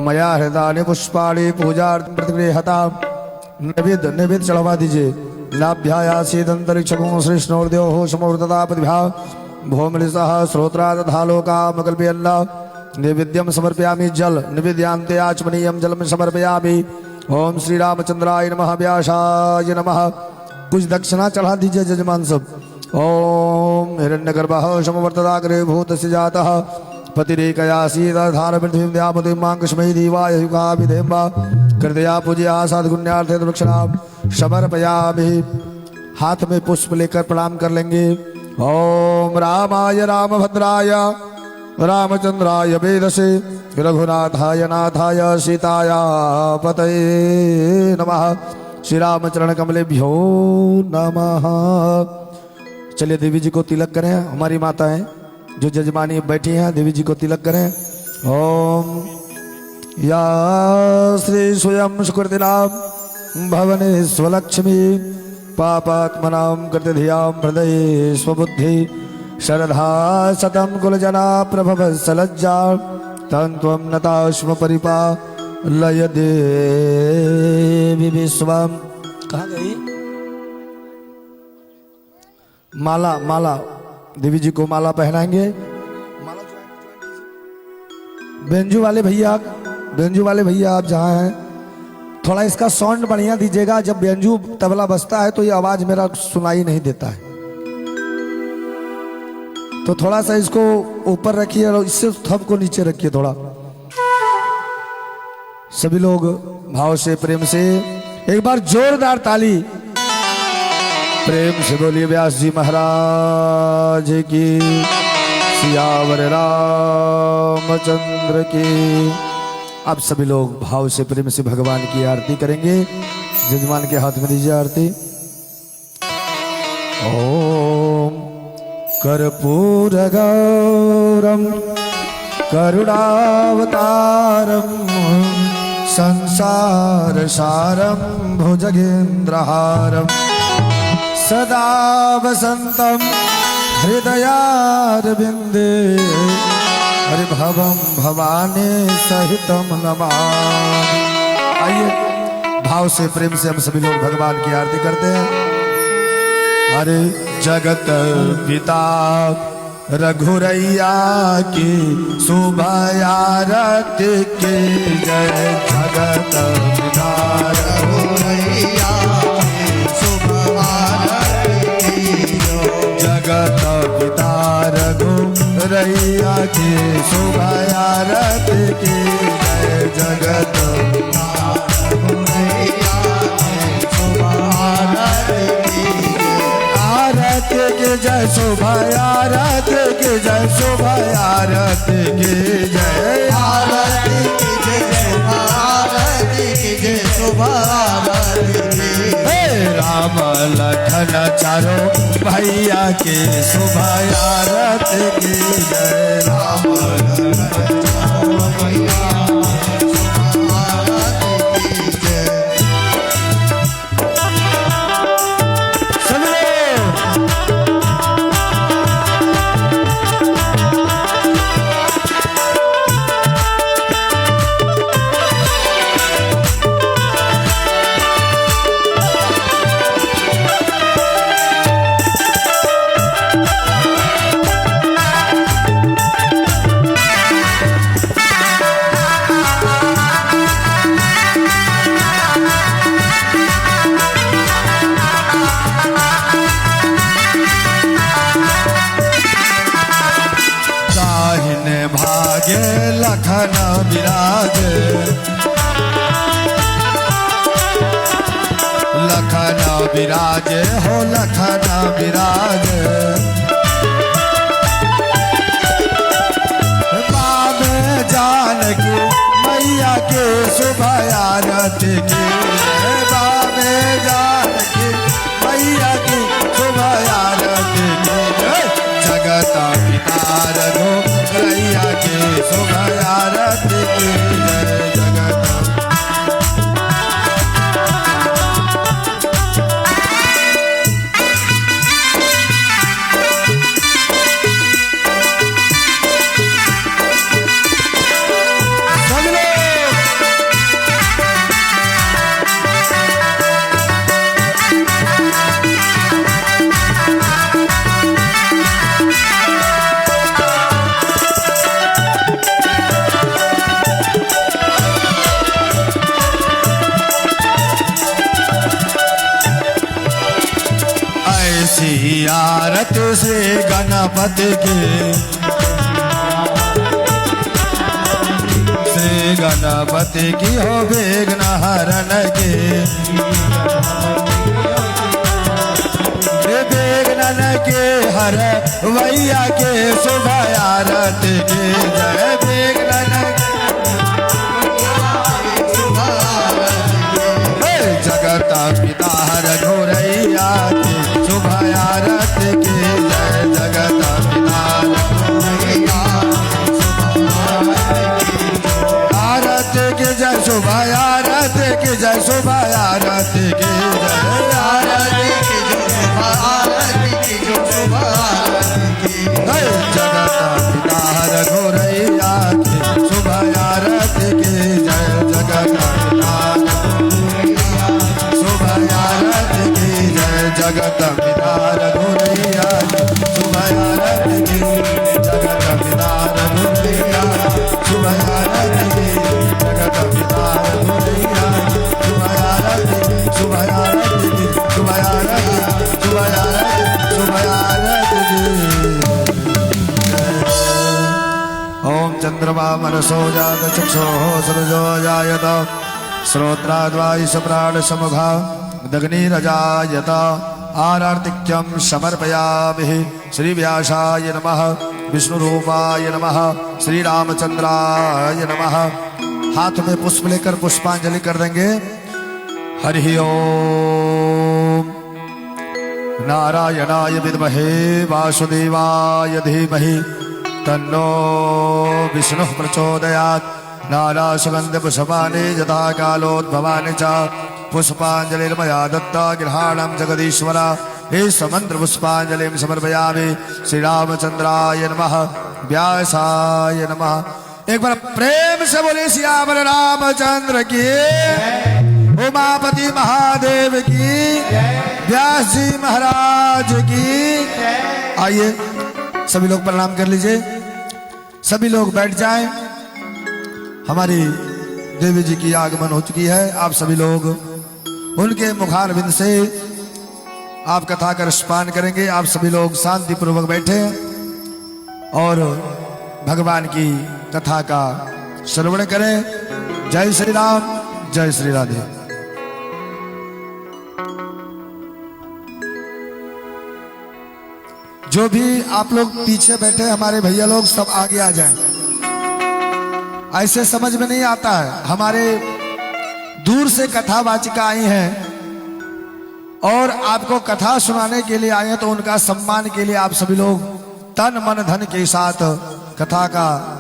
मया हृदानि पुष्पाणि पूजार्थगृहता निवेद चढ़वा दीजिए। लाभ्यायासीदंतरिक्षगुं श्रीष्णोर्देव समूर्तता प्रतिभा भौमलिसः श्रोत्रादधालोकामकल्पयन्ना नैवेद्यं समर्पयामि जल निवेद्यान्ते आचमनीयं जलम समर्पयामि। ओम श्री रामचंद्राय नमः व्यासाय नमः। कुछ दक्षिणा चढ़ा दीजिए जजमान सब। ओम हिरण्यगर्भः समवर्तदाग्रे भूतस्य जातः पतिरेकयासीदधार पृथ्वीं द्यामतिमाङ्कस्मै देवाय युगाभिधेम्बा कृतया पूजया साधुगुण्यार्थे दक्षिणा समर्पयामि। हाथ में पुष्प लेकर प्रणाम कर लेंगे। ओम रामाय रामभद्राय रामचंद्राय वेदसे रघुनाथाय नाथाय सीताय पतये नमः। श्री रामचरण कमलेभ्यो नमः। चलिए देवी जी को तिलक करें। हमारी माताएं जो जजमानी बैठी हैं देवी जी को तिलक करें। ओम या श्री स्वयं सुकृतिनाम भवने स्वलक्ष्मी पापात्मनां कृत धियां हृदय स्वबुद्धि शरधा सतम कुलजना प्रभव सलज्जा तन्त्वं नताश्म परिपालय देवी विश्वम। कहाँ गई माला? माला देवी जी को माला पहनाएंगे। बेंजू वाले भैया आप जहाँ हैं थोड़ा इसका साउंड बढ़िया दीजिएगा। जब बेंजू तबला बजता है तो ये आवाज मेरा सुनाई नहीं देता है, तो थोड़ा सा इसको ऊपर रखिए और इससे थप को नीचे रखिए थोड़ा। सभी लोग भाव से प्रेम से एक बार जोरदार ताली प्रेम से बोलिए व्यास जी महाराज की, सियावर रामचंद्र की। अब सभी लोग भाव से प्रेम से भगवान की आरती करेंगे। जजमान के हाथ में दीजिए आरती। ओम कर्पूर गौरम करुणावतारम संसार सारम भुजगेन्द्रहारम सदा वसंतम हृदयारविंदे हरिभवम भवानी सहितम नमामि। आइए भाव से प्रेम से हम सभी लोग भगवान की आरती करते हैं। अरे जगत पिता रघुरैया की शोभायारती की जय। जगत पिता रघुरैया की शोभायारती की जगत पिता रघुरैया की शोभायारती की जय। जगत पिता रघुरैया की शोभायारती आरती की जय। शोभा आरती की जय। शोभा आरती की जय। आरती की जय। शोभा आरती की जय। शोभा आरती की जय। राम लखन चारों भैया के शोभा आरती की जय। राम लखन चारों भैया लखन विराजे लखन विराजे हो लखन विराजे। बाबे जानकी मैया के शोभा आरती की। बाबे जानकी मैया की शोभा आरती की। जगत पिता रघुरैया के शोभा आरती की जय। जगत आरती श्री गणपति की, श्री गणपति की हो विघ्न हरण की, विघ्न के हर वैया के शुभ आरती की जय। विघ्न जगत पिता हर घोरैया की शुभ आरती की जय। जगत पिता आरती की जय, शुभ आरती की जय, शुभ आरती की जय। आरती की जगत पिता हर घोरैया की शुभ आरती की जय। जगत पिता शुभ आरती की जय। जगत पिता हर घोरैया शुभ आरती की जगत पिता हर घोरैया शुभ आरती की जगत पिता हर घोरैया शुभ आरती शुभ आरती शुभ आरती शुभ आरती शुभ आरती। ओम चंद्रमा मनसो जात चक्षुः सदजो जायत श्रोत्राद्वायु प्राण समभा दग्निरजायत। आरार्तिक्यं समर्पयामि। श्री व्यासाय नमः, विष्णुरूपाय नमः, श्री रामचंद्राय नमः। हाथ में पुष्प लेकर पुष्पांजलि कर देंगे। हरि ओम। नारायणाय विद्महे वासुदेवाय धीमहि तन्नो विष्णुः प्रचोदयात्। नारासुगंध पुष्पाणि यथा कालोद्भवानि च पुष्पांजलिर्मया दत्ता गृहाणं जगदीश्वर। हे समंत्र पुष्पांजलिं समर्पयामि। श्री रामचंद्राय नमः, व्यासाय नमः। एक बार प्रेम से बोले सियावर रामचंद्र की, उमापति महादेव की, व्यास जी महाराज की। आइए सभी लोग प्रणाम कर लीजिए। सभी लोग बैठ जाएं। हमारी देवी जी की आगमन हो चुकी है। आप सभी लोग उनके मुखारविंद से आप कथा का रसपान करेंगे। आप सभी लोग शांति पूर्वक बैठे और भगवान की कथा का श्रवण करें। जय श्री राम, जय श्री राधे। जो भी आप लोग पीछे बैठे हमारे भैया लोग सब आगे आ जाएं। ऐसे समझ में नहीं आता है। हमारे दूर से कथावाचिका आई हैं और आपको कथा सुनाने के लिए आए हैं, तो उनका सम्मान के लिए आप सभी लोग तन मन धन के साथ कथा का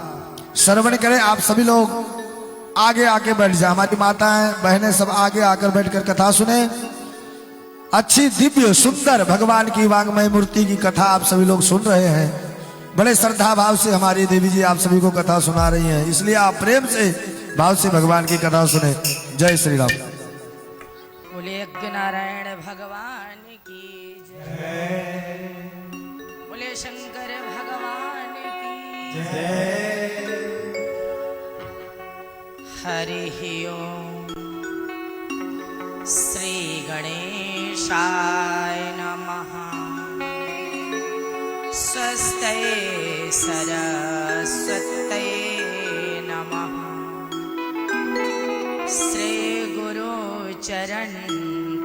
श्रवण करें। आप सभी लोग आगे आके बैठ जाए। हमारी माताएं बहनें सब आगे आकर बैठकर कथा सुने। अच्छी दिव्य सुंदर भगवान की वांगमय मूर्ति की कथा आप सभी लोग सुन रहे हैं। बड़े श्रद्धा भाव से हमारी देवी जी आप सभी को कथा सुना रही हैं, इसलिए आप प्रेम से भाव से भगवान की कथा सुने। जय श्री राम। बोले यज्ञ नारायण भगवान की जय। बोले शंकर भगवान की जय। हरि ओम। श्री गणेशाय नमः। स्वस्ते सरस्वते नमः। श्री गुरु चरण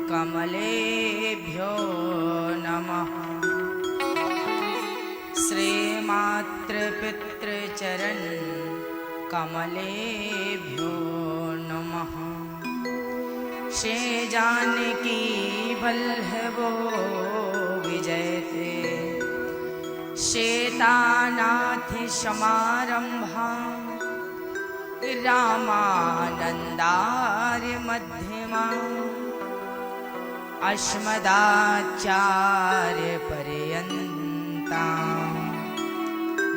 कमलेभ्यो नमः। श्री मातृपितृचरण कमलेभ्यो नमः। श्री जानकी वल्लभो विजयते। श्वेतानाथि समारंभां रामानन्दार्य मध्यमाम् अस्मदाचार्य पर्यन्तां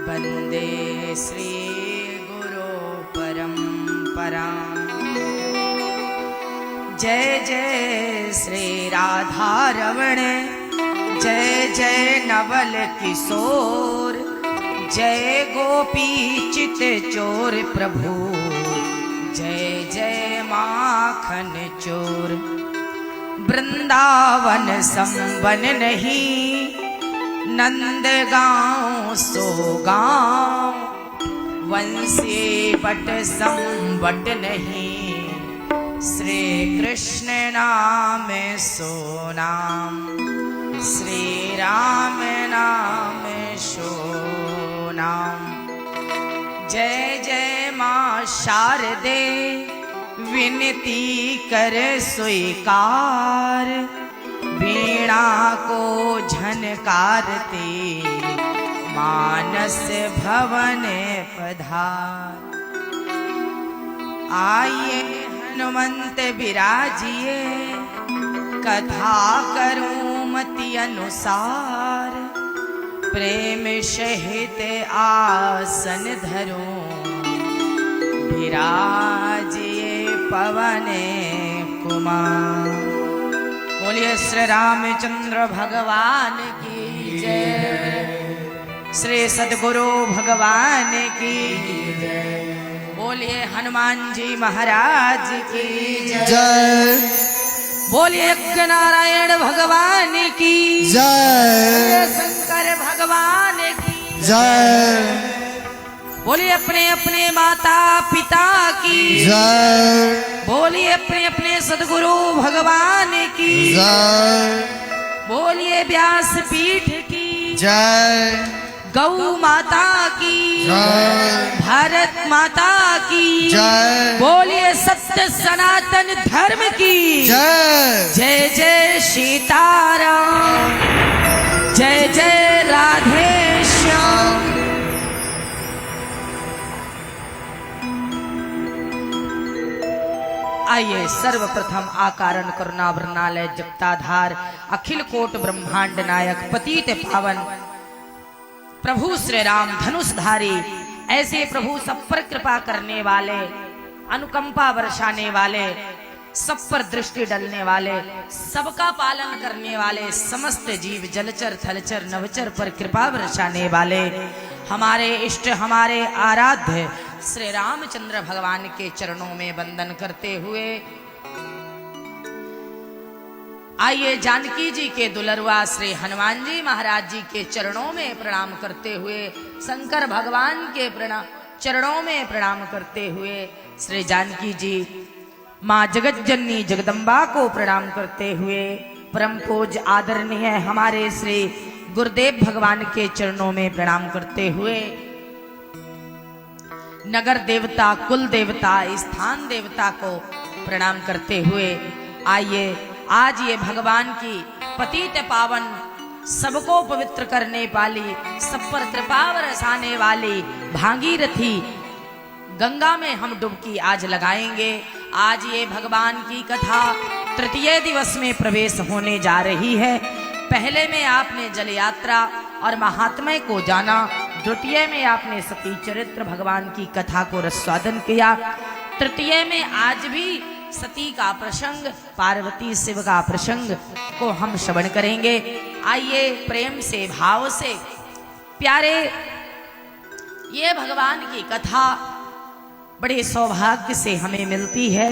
वन्दे श्री गुरो परम्पराम्। जय जय श्री राधारमण, जय जय नवल किशोर, जय गोपी चित चोर प्रभु, जय जय माखन चोर। वृंदावन संबन नहीं नंद गाँव सो गाँव, वंशे बट संबट नहीं, श्री कृष्ण नाम सो नाम, श्री राम नाम सो नाम। जय जय माँ शारदे, विनती कर स्वीकार, वीणा को झनकारते, मानस भवन पधार। आइए हनुमंत विराजिए, कथा करूं मति अनुसार, प्रेम सहित आसन धरूं, विराजिए पवन कुमार। बोलिए श्री रामचंद्र भगवान की जय, श्री सद्गुरु भगवान की जय, बोलिए हनुमान जी महाराज की जय, बोलिए यज्ञ नारायण भगवान की जय, शंकर भगवान की जय, बोलिए अपने अपने माता पिता की जय, बोलिए अपने अपने सद्गुरु भगवान की जय, बोलिए व्यास पीठ की जय, गौ माता की जय, भारत माता की जय, बोलिए सत्य सनातन धर्म की जय, जय जय सीताराम, जय जय राधे श्याम। आइए सर्वप्रथम आकारण करुणा वृणालय जगताधार अखिल कोट ब्रह्मांड नायक पतित पावन प्रभु श्री राम धनुषधारी, ऐसे प्रभु सब पर कृपा करने वाले, अनुकंपा बरसाने वाले, सब पर दृष्टि डालने वाले, सबका पालन करने वाले, समस्त जीव जलचर थलचर नवचर पर कृपा बरसाने वाले हमारे इष्ट हमारे आराध्य श्री रामचंद्र भगवान के चरणों में वंदन करते हुए आइए जानकी जी के दुलरुआ श्री हनुमान जी महाराज जी के चरणों में प्रणाम करते हुए, शंकर भगवान के चरणों में प्रणाम करते हुए श्री जानकी जी माँ जगत जननी जगदम्बा को प्रणाम करते हुए, परम पूज आदरणीय हमारे श्री गुरुदेव भगवान के चरणों में प्रणाम करते हुए, नगर देवता कुल देवता स्थान देवता को प्रणाम करते हुए आइए आज ये भगवान की पतित पावन सबको पवित्र करने वाली, सब पर कृपा बरसाने वाली भागीरथी गंगा में हम डुबकी आज लगाएंगे। आज ये भगवान की कथा तृतीय दिवस में प्रवेश होने जा रही है। पहले में आपने जल यात्रा और महात्म्य को जाना, द्वितीय में आपने सती चरित्र भगवान की कथा को रसास्वादन किया, तृतीय में आज भी सती का प्रसंग पार्वती शिव का प्रसंग को हम श्रवण करेंगे। आइए प्रेम से भाव से प्यारे, ये भगवान की कथा बड़े सौभाग्य से हमें मिलती है,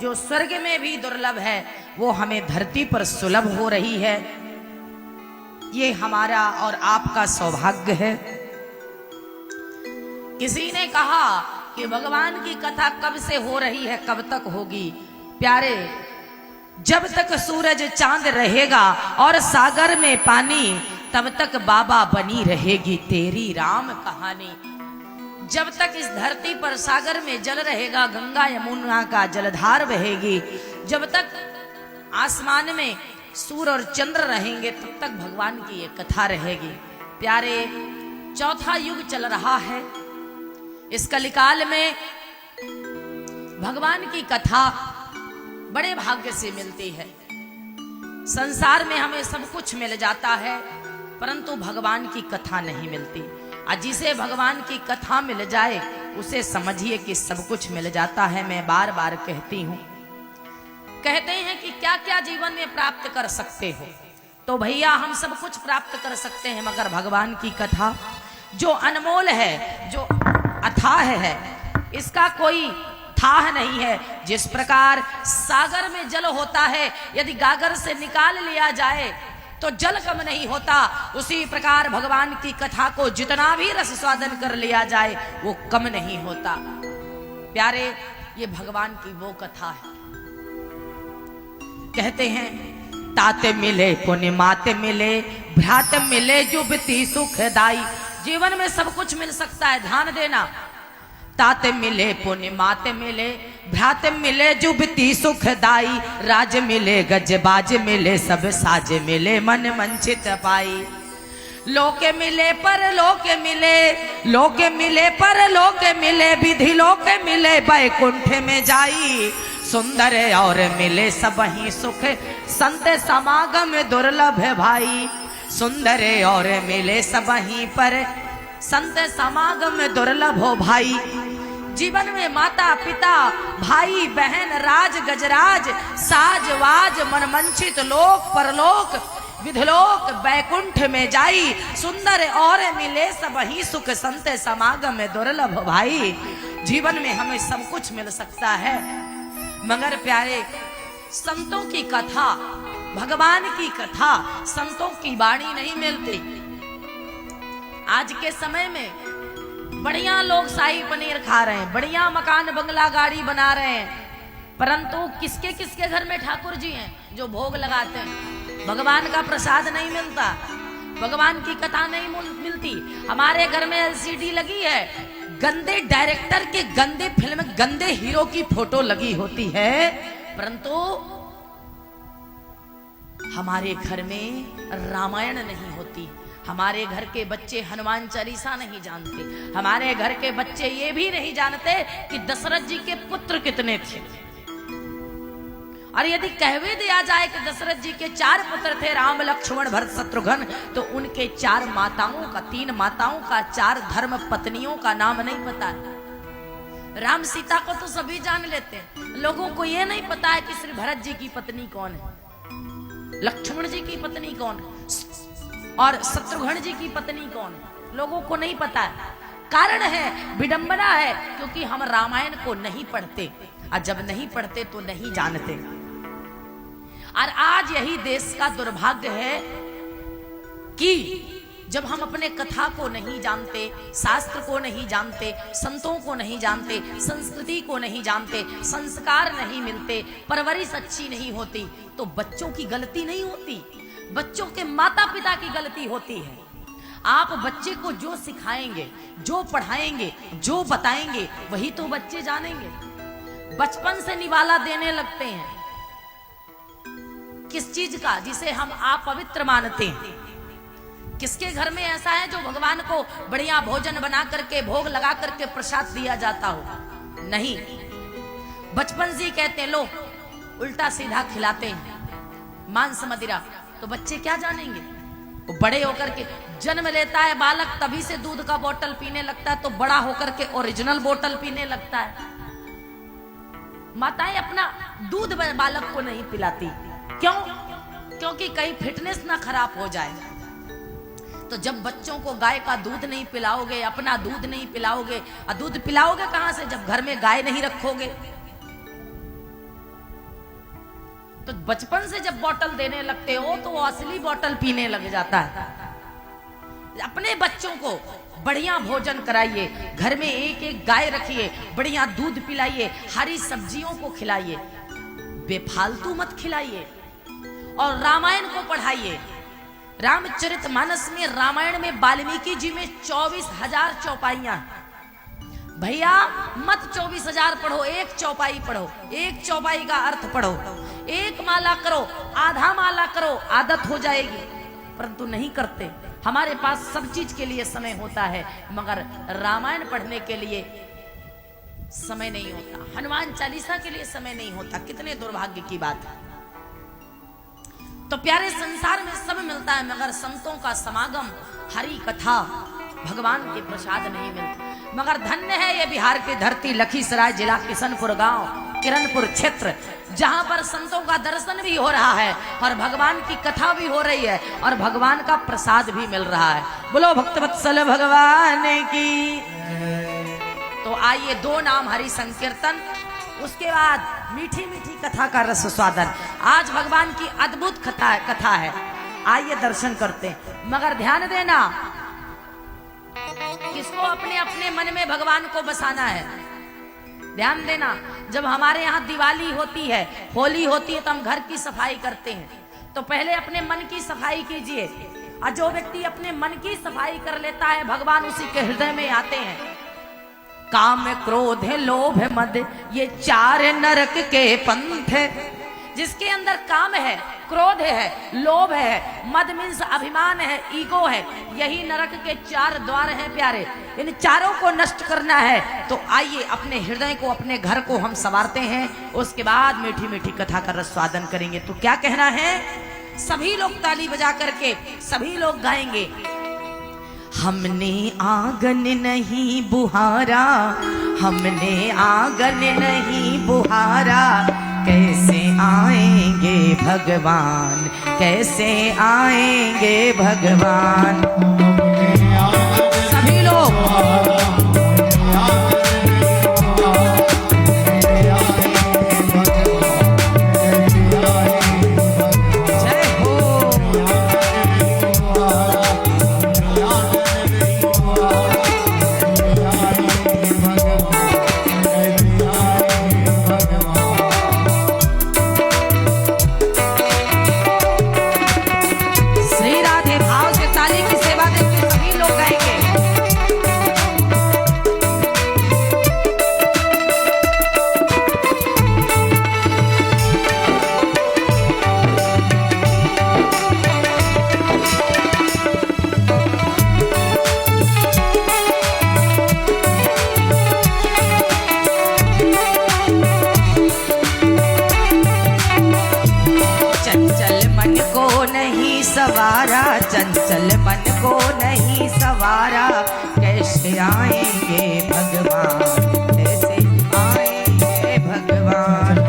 जो स्वर्ग में भी दुर्लभ है वो हमें धरती पर सुलभ हो रही है। ये हमारा और आपका सौभाग्य है। किसी ने कहा कि भगवान की कथा कब से हो रही है, कब तक होगी? प्यारे, जब तक सूरज चांद रहेगा और सागर में पानी, तब तक बाबा बनी रहेगी तेरी राम कहानी। जब तक इस धरती पर सागर में जल रहेगा, गंगा यमुना का जलधार बहेगी, जब तक आसमान में सूर्य और चंद्र रहेंगे, तब तक भगवान की ये कथा रहेगी। प्यारे, चौथा युग चल रहा है। इस कलिकाल में भगवान की कथा बड़े भाग्य से मिलती है। संसार में हमें सब कुछ मिल जाता है, परंतु भगवान की कथा नहीं मिलती। और जिसे भगवान की कथा मिल जाए उसे समझिए कि सब कुछ मिल जाता है। मैं बार बार कहती हूं, कहते हैं कि क्या क्या जीवन में प्राप्त कर सकते हो, तो भैया हम सब कुछ प्राप्त कर सकते हैं, मगर भगवान की कथा जो अनमोल है, जो अथाह है, इसका कोई थाह नहीं है। जिस प्रकार सागर में जल होता है, यदि गागर से निकाल लिया जाए तो जल कम नहीं होता। उसी प्रकार भगवान की कथा को जितना भी रस स्वादन कर लिया जाए वो कम नहीं होता। प्यारे, ये भगवान की वो कथा है। कहते हैं ताते मिले पुण्य माते मिले भ्रात मिले जुबती सुखदाई। जीवन में सब कुछ मिल सकता है, ध्यान देना। ताते मिले पुण्य माते मिले भ्रात मिले जुबती सुखदाई। राज मिले गजबाज मिले सब साज मिले मन मंचित पाई। लोके मिले पर लोके मिले, लोके मिले पर लोके मिले, विधि लोके मिले बैकुंठ में जाई। सुंदर और मिले सबही सुख संत समागम दुर्लभ है भाई। सुंदर और मिले सबही पर संत समागम दुर्लभ हो भाई। जीवन में माता पिता भाई बहन राज गजराज साज वाज मनमंचित लोक परलोक विधलोक बैकुंठ में जाई। सुंदर और मिले सबही सुख संत समागम दुर्लभ हो भाई। जीवन में हमें सब कुछ मिल सकता है, मगर प्यारे संतों की कथा, भगवान की कथा, संतों की वाणी नहीं मिलती। आज के समय में बढ़िया लोग शाही पनीर खा रहे हैं, बढ़िया मकान बंगला गाड़ी बना रहे हैं, परंतु किसके किसके घर में ठाकुर जी हैं जो भोग लगाते हैं। भगवान का प्रसाद नहीं मिलता, भगवान की कथा नहीं मिलती। हमारे घर में एलसीडी लगी है, गंदे डायरेक्टर के गंदे फिल्म गंदे हीरो की फोटो लगी होती है, परंतु हमारे घर में रामायण नहीं होती। हमारे घर के बच्चे हनुमान चालीसा नहीं जानते। हमारे घर के बच्चे ये भी नहीं जानते कि दशरथ जी के पुत्र कितने थे। और यदि कहवे दिया जाए कि दशरथ जी के 4 पुत्र थे, राम लक्ष्मण भरत शत्रुघ्न, तो उनके 4 माताओं का, 3 माताओं का, 4 धर्म पत्नियों का नाम नहीं पता है। राम सीता को तो सभी जान लेते हैं, लोगों को यह नहीं पता है कि श्री भरत जी की पत्नी कौन है, लक्ष्मण जी की पत्नी कौन है और शत्रुघ्न जी की पत्नी कौन है, लोगों को नहीं पता है। कारण है, विडंबना है, क्योंकि हम रामायण को नहीं पढ़ते, और जब नहीं पढ़ते तो नहीं जानते। और आज यही देश का दुर्भाग्य है कि जब हम अपने कथा को नहीं जानते, शास्त्र को नहीं जानते, संतों को नहीं जानते, संस्कृति को नहीं जानते, संस्कार नहीं मिलते, परवरिश अच्छी नहीं होती, तो बच्चों की गलती नहीं होती, बच्चों के माता पिता की गलती होती है। आप बच्चे को जो सिखाएंगे, जो पढ़ाएंगे, जो बताएंगे, वही तो बच्चे जानेंगे। बचपन से निवाला देने लगते हैं किस चीज का, जिसे हम अपवित्र मानते हैं। किसके घर में ऐसा है जो भगवान को बढ़िया भोजन बना करके भोग लगा करके प्रसाद दिया जाता हो? नहीं। बचपन से कहते हैं लो उल्टा सीधा खिलाते हैं मांस मदिरा, तो बच्चे क्या जानेंगे? वो बड़े होकर के जन्म लेता है बालक, तभी से दूध का बोतल पीने लगता है, तो बड़ा होकर के ओरिजिनल बोतल पीने लगता है। माताएं अपना दूध बालक को नहीं पिलाती, क्यों? क्योंकि कहीं फिटनेस ना खराब हो जाए। तो जब बच्चों को गाय का दूध नहीं पिलाओगे, अपना दूध नहीं पिलाओगे, और दूध पिलाओगे कहां से जब घर में गाय नहीं रखोगे? तो बचपन से जब बोतल देने लगते हो तो वो असली बोतल पीने लग जाता है। अपने बच्चों को बढ़िया भोजन कराइए, घर में एक एक गाय रखिए, बढ़िया दूध पिलाइए, हरी सब्जियों को खिलाइए, बेफालतू मत खिलाइए, और रामायण को पढ़ाइए। रामचरितमानस में, रामायण में वाल्मीकि जी में 24,000 चौपाइयां। भैया मत 24,000 पढ़ो, एक चौपाई पढ़ो, एक चौपाई का अर्थ पढ़ो, एक माला करो, आधा माला करो, आदत हो जाएगी, परंतु नहीं करते। हमारे पास सब चीज के लिए समय होता है, मगर रामायण पढ़ने के लिए समय नहीं होता, हनुमान चालीसा के लिए समय नहीं होता। कितने दुर्भाग्य की बात है। तो प्यारे, संसार में सब मिलता है, मगर संतों का समागम, हरि कथा, भगवान के प्रसाद नहीं मिलते। मगर धन्य है ये बिहार की धरती, लखीसराय जिला, किशनपुर गांव, किरणपुर क्षेत्र, जहां पर संतों का दर्शन भी हो रहा है और भगवान की कथा भी हो रही है और भगवान का प्रसाद भी मिल रहा है। बोलो भक्तवत्सल भगवान की। तो आइए 2 नाम हरि संकीर्तन, उसके बाद मीठी मीठी कथा का रस स्वादन। आज भगवान की अद्भुत कथा है। आइए दर्शन करते हैं। मगर ध्यान देना, किसको अपने अपने मन में भगवान को बसाना है। ध्यान देना, जब हमारे यहाँ दिवाली होती है, होली होती है, तो हम घर की सफाई करते हैं, तो पहले अपने मन की सफाई कीजिए। और जो व्यक्ति अपने मन की सफाई कर लेता है, भगवान उसी के हृदय में आते हैं। काम क्रोध लोभ मद ये चार नरक के पंथ है। जिसके अंदर काम है, क्रोध है, लोभ है, मद मीन्स अभिमान है, ईगो है, यही नरक के चार द्वार हैं प्यारे। इन चारों को नष्ट करना है तो आइए अपने हृदय को, अपने घर को हम संवारते हैं। उसके बाद मीठी मीठी कथा का रसवादन करेंगे। तो क्या कहना है, सभी लोग ताली बजा करके सभी लोग गाएंगे। हमने आंगन नहीं बुहारा, हमने आंगन नहीं बुहारा, कैसे आएंगे भगवान, कैसे आएंगे भगवान। सभी लोग सवारा, चंचल मन को नहीं सवारा, कैसे आएंगे भगवान, कैसे आएंगे भगवान।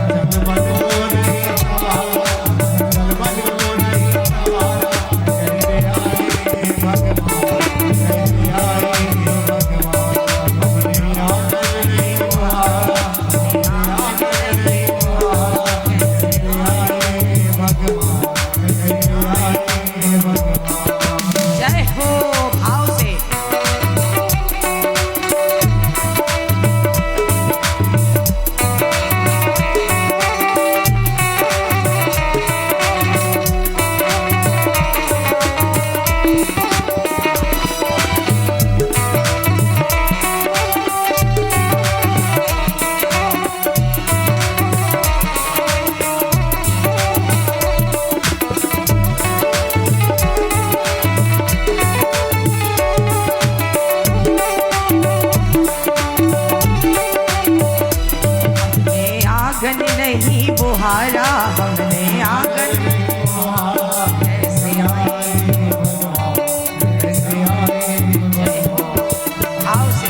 नहीं बुहारा, हमने आंगन कैसे आएंगे भगवान, कैसे आएंगे भाव से।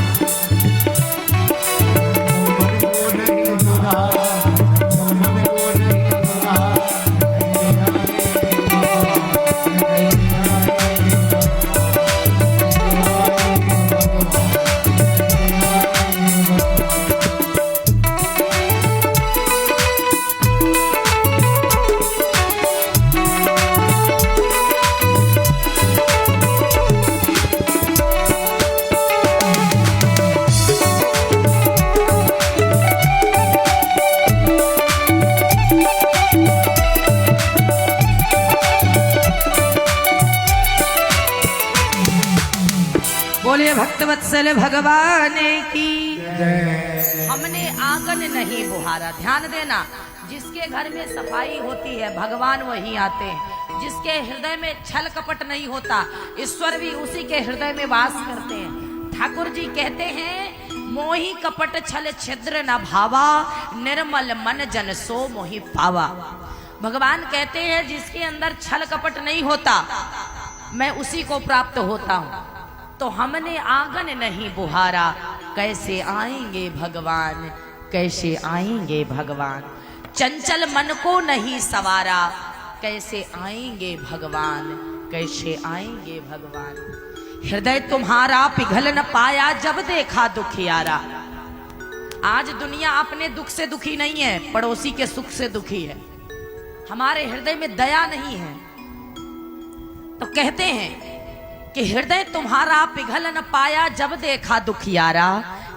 बोलिए भक्तवत्सल भगवान की। हमने आंगन नहीं बुहारा। ध्यान देना, जिसके घर में सफाई होती है भगवान वहीं आते हैं। जिसके हृदय में छल कपट नहीं होता, ईश्वर भी उसी के हृदय में वास करते हैं। ठाकुर जी कहते हैं, मोहि कपट छल छिद्र न भावा, निर्मल मन जन सो मोहि पावा। भगवान कहते हैं, जिसके अंदर छल कपट नहीं होता मैं उसी को प्राप्त होता हूँ। तो हमने आंगन नहीं बुहारा, कैसे आएंगे भगवान, कैसे आएंगे भगवान। चंचल मन को नहीं सवारा, कैसे आएंगे भगवान, कैसे आएंगे भगवान। हृदय तुम्हारा पिघल न पाया, जब देखा दुखियारा। आज दुनिया अपने दुख से दुखी नहीं है, पड़ोसी के सुख से दुखी है। हमारे हृदय में दया नहीं है। तो कहते हैं कि हृदय तुम्हारा पिघल न पाया जब देखा दुखियारा,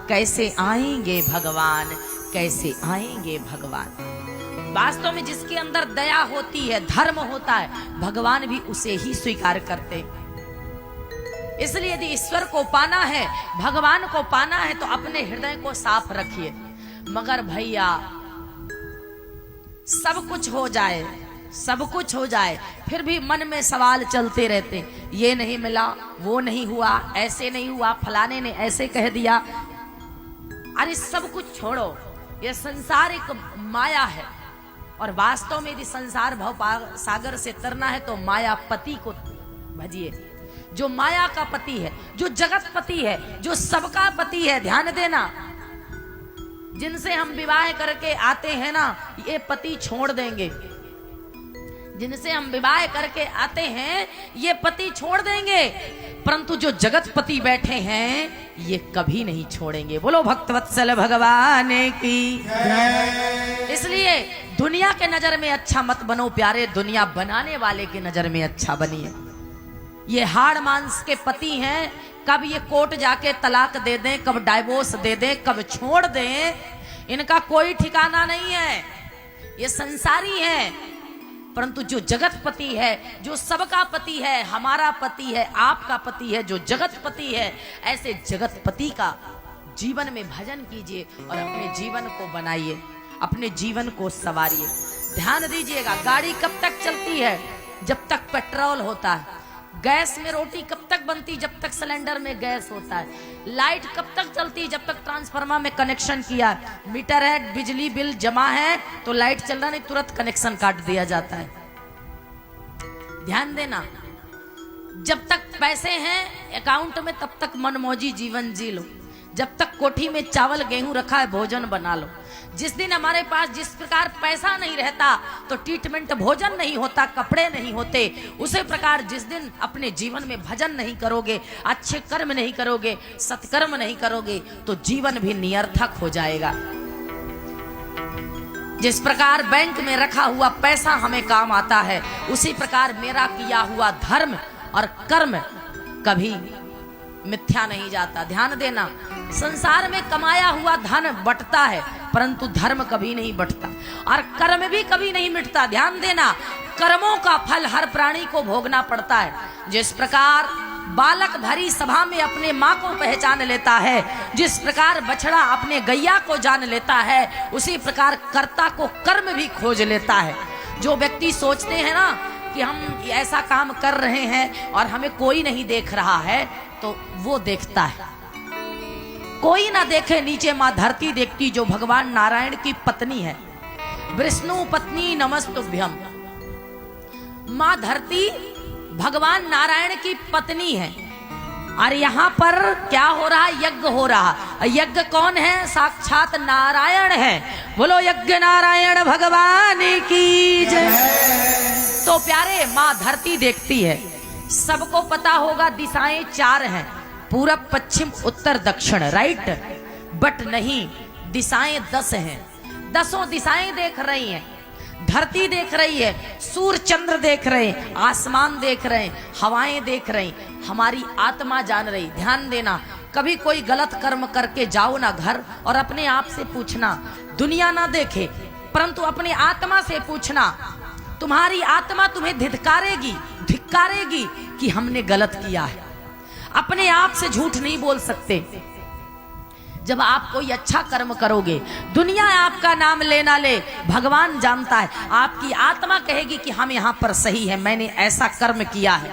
कैसे आएंगे भगवान, कैसे आएंगे भगवान। वास्तव में जिसके अंदर दया होती है, धर्म होता है, भगवान भी उसे ही स्वीकार करते। इसलिए यदि ईश्वर को पाना है, भगवान को पाना है, तो अपने हृदय को साफ रखिए। मगर भैया सब कुछ हो जाए, सब कुछ हो जाए, फिर भी मन में सवाल चलते रहते, ये नहीं मिला, वो नहीं हुआ, ऐसे नहीं हुआ, फलाने ने ऐसे कह दिया। अरे सब कुछ छोड़ो, ये संसार एक माया है, और वास्तव में यदि संसार भव सागर से तरना है तो माया पति को भजिए, जो माया का पति है, जो जगत पति है, जो सबका पति है। ध्यान देना, जिनसे हम विवाह करके आते हैं ना, ये पति छोड़ देंगे। जिनसे हम विवाह करके आते हैं ये पति छोड़ देंगे, परंतु जो जगत पति बैठे हैं ये कभी नहीं छोड़ेंगे। बोलो भक्तवत्सल भगवान की। इसलिए दुनिया के नजर में अच्छा मत बनो प्यारे, दुनिया बनाने वाले के नजर में अच्छा बनिए। ये हाड़ मांस के पति हैं, कब ये कोर्ट जाके तलाक दे दें, कब डाइवोर्स दे दें, कब छोड़ दें, इनका कोई ठिकाना नहीं है। ये संसारी हैं। परंतु जो जगत पति है, जो सबका पति है, हमारा पति है, आपका पति है, जो जगत पति है, ऐसे जगत पति का जीवन में भजन कीजिए और अपने जीवन को बनाइए, अपने जीवन को संवारिए। ध्यान दीजिएगा, गाड़ी कब तक चलती है? जब तक पेट्रोल होता है। गैस में रोटी कब तक बनती? जब तक सिलेंडर में गैस होता है। लाइट कब तक चलती? जब तक ट्रांसफार्मर में कनेक्शन किया। मीटर है, बिजली बिल जमा है तो लाइट चल रहा नहीं, तुरंत कनेक्शन काट दिया जाता है। ध्यान देना, जब तक पैसे हैं अकाउंट में तब तक मनमौजी जीवन जी लो। जब तक कोठी में चावल गेहूं रखा है भोजन बना लो। जिस दिन हमारे पास जिस प्रकार पैसा नहीं रहता तो ट्रीटमेंट भोजन नहीं होता, कपड़े नहीं होते, उसी प्रकार जिस दिन अपने जीवन में भजन नहीं करोगे, अच्छे कर्म नहीं करोगे, सत्कर्म नहीं करोगे, तो जीवन भी निरर्थक हो जाएगा। जिस प्रकार बैंक में रखा हुआ पैसा हमें काम आता है, उसी प्रकार मेरा किया हुआ धर्म और कर्म कभी मिथ्या नहीं जाता। ध्यान देना, संसार में कमाया हुआ धन बटता है परंतु धर्म कभी नहीं बटता और कर्म भी कभी नहीं मिटता। ध्यान देना, कर्मों का फल हर प्राणी को भोगना पड़ता है। जिस प्रकार बालक भरी सभा में अपने माँ को पहचान लेता है, जिस प्रकार बछड़ा अपने गैया को जान लेता है, उसी प्रकार कर्ता को कर्म भी खोज लेता है। जो व्यक्ति सोचते हैं ना कि हम ऐसा काम कर रहे हैं और हमें कोई नहीं देख रहा है, तो वो देखता है। कोई ना देखे नीचे माँ धरती देखती, जो भगवान नारायण की पत्नी है। विष्णु पत्नी नमस्तुभ्यम। माँ धरती भगवान नारायण की पत्नी है और यहाँ पर क्या हो रहा? यज्ञ हो रहा। यज्ञ कौन है? साक्षात नारायण है। बोलो यज्ञ नारायण भगवान की जय। तो प्यारे, माँ धरती देखती है। सबको पता होगा दिशाएं 4 हैं, पूरब पश्चिम उत्तर दक्षिण, राइट? बट नहीं, दिशाएं 10 हैं। 10 दिशाएं देख रही हैं। धरती देख रही है, सूर्य चंद्र देख रहे हैं, आसमान देख रहे हैं, हवाएं देख रही, हमारी आत्मा जान रही। ध्यान देना, कभी कोई गलत कर्म करके जाओ ना घर और अपने आप से पूछना, दुनिया ना देखे परंतु अपने आत्मा से पूछना, तुम्हारी आत्मा तुम्हें धिक्कारेगी कि हमने गलत किया है। अपने आप से झूठ नहीं बोल सकते। जब आप कोई अच्छा कर्म करोगे, दुनिया आपका नाम लेना ले, भगवान जानता है, आपकी आत्मा कहेगी कि हम यहाँ पर सही है, मैंने ऐसा कर्म किया है।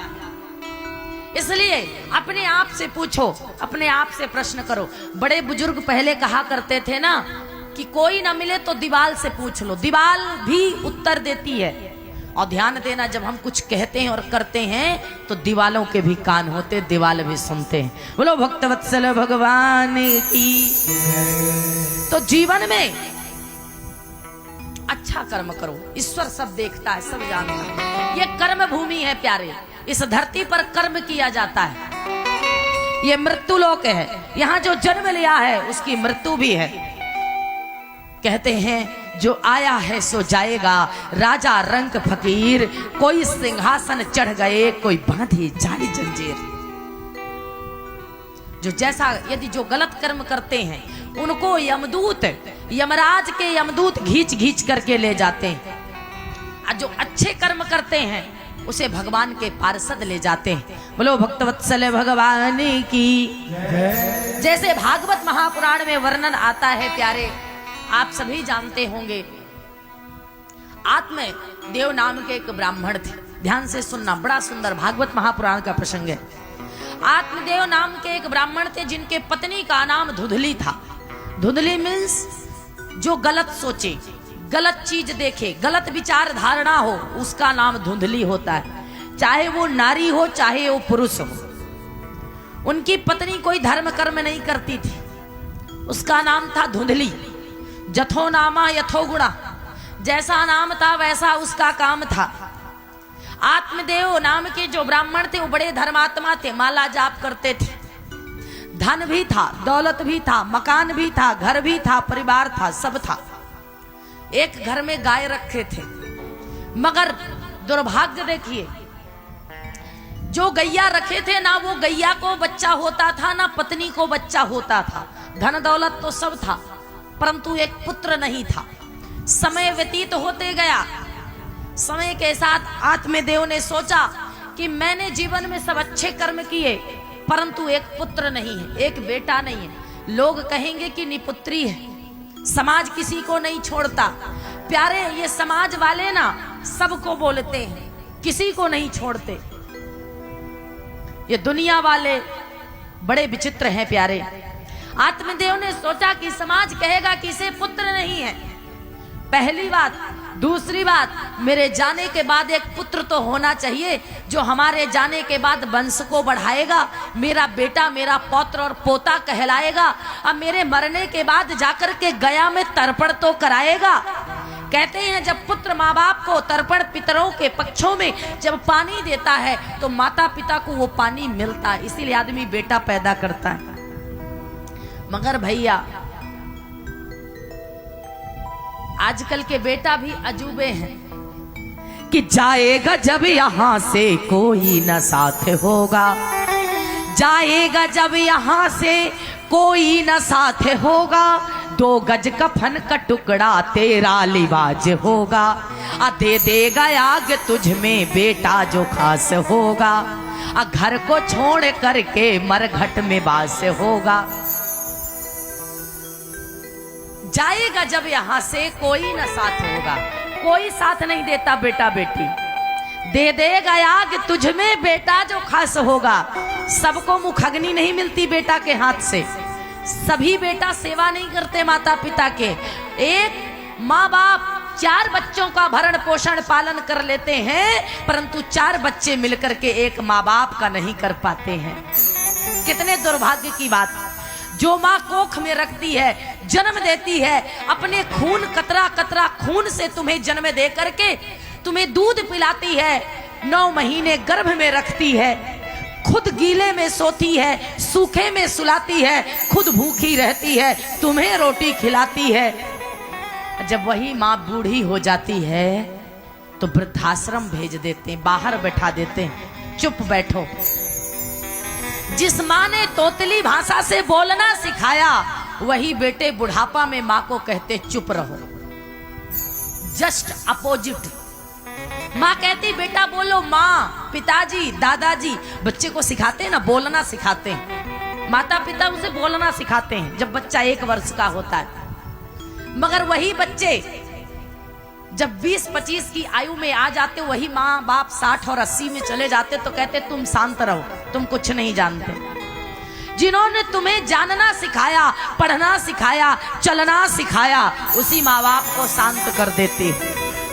इसलिए अपने आप से पूछो, अपने आप से प्रश्न करो। बड़े बुजुर्ग पहले कहा करते थे ना कि कोई ना मिले तो दीवाल से पूछ लो, दीवाल भी उत्तर देती है। और ध्यान देना, जब हम कुछ कहते हैं और करते हैं तो दीवालों के भी कान होते, दीवाल भी सुनते हैं। बोलो भक्तवत्सल भगवान की। तो जीवन में अच्छा कर्म करो, ईश्वर सब देखता है, सब जानता है। ये कर्म भूमि है प्यारे, इस धरती पर कर्म किया जाता है। ये मृत्यु लोक है, यहाँ जो जन्म लिया है उसकी मृत्यु भी है। कहते हैं जो आया है सो जाएगा, राजा रंक फकीर, कोई सिंहासन चढ़ गए, कोई बांधी जाली जंजीर। जो जैसा यदि जो गलत कर्म करते हैं उनको यमदूत, यमराज के यमदूत घींच घींच करके ले जाते हैं, और जो अच्छे कर्म करते हैं उसे भगवान के पार्षद ले जाते हैं। बोलो भक्तवत्सल भगवान की। जैसे भागवत महापुराण में वर्णन आता है प्यारे, आप सभी जानते होंगे, आत्मदेव नाम के एक ब्राह्मण थे। ध्यान से सुनना, बड़ा सुंदर भागवत महापुराण का प्रसंग है। आत्मदेव नाम के एक ब्राह्मण थे जिनके पत्नी का नाम धुंधली था। धुंधली मीन्स जो गलत सोचे, गलत चीज देखे, गलत विचार धारणा हो, उसका नाम धुंधली होता है, चाहे वो नारी हो चाहे वो पुरुष हो। उनकी पत्नी कोई धर्म कर्म नहीं करती थी, उसका नाम था धुंधली। जथो नामा यथो गुणा, जैसा नाम था वैसा उसका काम था। आत्मदेव नाम के जो ब्राह्मण थे वो बड़े धर्मात्मा थे, माला जाप करते थे, धन भी था, दौलत भी था, मकान भी था, घर भी था, परिवार था, सब था। एक घर में गाय रखे थे, मगर दुर्भाग्य देखिए, जो गैया रखे थे ना वो गैया को बच्चा होता था ना पत्नी को बच्चा होता था। धन दौलत तो सब था, परंतु एक पुत्र नहीं था। समय व्यतीत होते गया, समय के साथ आत्मदेव ने सोचा कि मैंने जीवन में सब अच्छे कर्म किए, परंतु एक पुत्र नहीं है, एक बेटा नहीं है। लोग कहेंगे कि निपुत्री है, समाज किसी को नहीं छोड़ता। प्यारे, ये समाज वाले ना सबको बोलते हैं, किसी को नहीं छोड़ते। ये दुनिया वाले बड़े विचित्र हैं प्यारे। आत्मदेव ने सोचा कि समाज कहेगा कि इसे पुत्र नहीं है, पहली बात। दूसरी बात, मेरे जाने के बाद एक पुत्र तो होना चाहिए जो हमारे जाने के बाद वंश को बढ़ाएगा, मेरा बेटा मेरा पौत्र और पोता कहलाएगा, अब मेरे मरने के बाद जाकर के गया में तर्पण तो कराएगा। कहते हैं जब पुत्र माँ बाप को तर्पण पितरों के पक्षों में जब पानी देता है तो माता पिता को वो पानी मिलता है, इसीलिए आदमी बेटा पैदा करता है। मगर भैया आजकल के बेटा भी अजूबे हैं कि जाएगा जब यहाँ से कोई न साथ होगा, जाएगा जब यहाँ से कोई न साथ होगा, 2 गज कफन का टुकड़ा तेरा लिबाज होगा, आ दे देगा आग तुझ में बेटा जो खास होगा, आ घर को छोड़ करके मरघट में बास होगा। जाएगा जब यहाँ से कोई न साथ होगा, कोई साथ नहीं देता बेटा बेटी, दे देगा आग तुझ में बेटा जो खास होगा। सबको मुखग्नि नहीं मिलती बेटा के हाथ से, सभी बेटा सेवा नहीं करते माता पिता के। एक माँ बाप 4 बच्चों का भरण पोषण पालन कर लेते हैं, परंतु 4 बच्चे मिलकर के एक माँ बाप का नहीं कर पाते हैं। कितने दुर्भाग्य की बात। जो माँ कोख में रखती है, जन्म देती है, अपने खून कतरा कतरा खून से तुम्हें जन्म दे करके तुम्हें दूध पिलाती है, 9 महीने गर्भ में रखती है, खुद गीले में सोती है, सूखे में सुलाती है, खुद भूखी रहती है, तुम्हें रोटी खिलाती है। जब वही माँ बूढ़ी हो जाती है तो वृद्धाश्रम भेज देते हैं, बाहर बैठा देते हैं, चुप बैठो। जिस माँ ने तोतली भाषा से बोलना सिखाया, वही बेटे बुढ़ापा में माँ को कहते चुप रहो। Just opposite. माँ कहती बेटा बोलो, माँ पिताजी दादाजी बच्चे को सिखाते हैं ना, बोलना सिखाते हैं, माता पिता उसे बोलना सिखाते हैं जब बच्चा 1 वर्ष का होता है। मगर वही बच्चे जब 20-25 की आयु में आ जाते, वही माँ बाप 60 और 80 में चले जाते तो कहते तुम शांत रहो, तुम कुछ नहीं जानते। जिन्होंने तुम्हें जानना सिखाया, पढ़ना सिखाया, चलना सिखाया, उसी माँ बाप को शांत कर देते।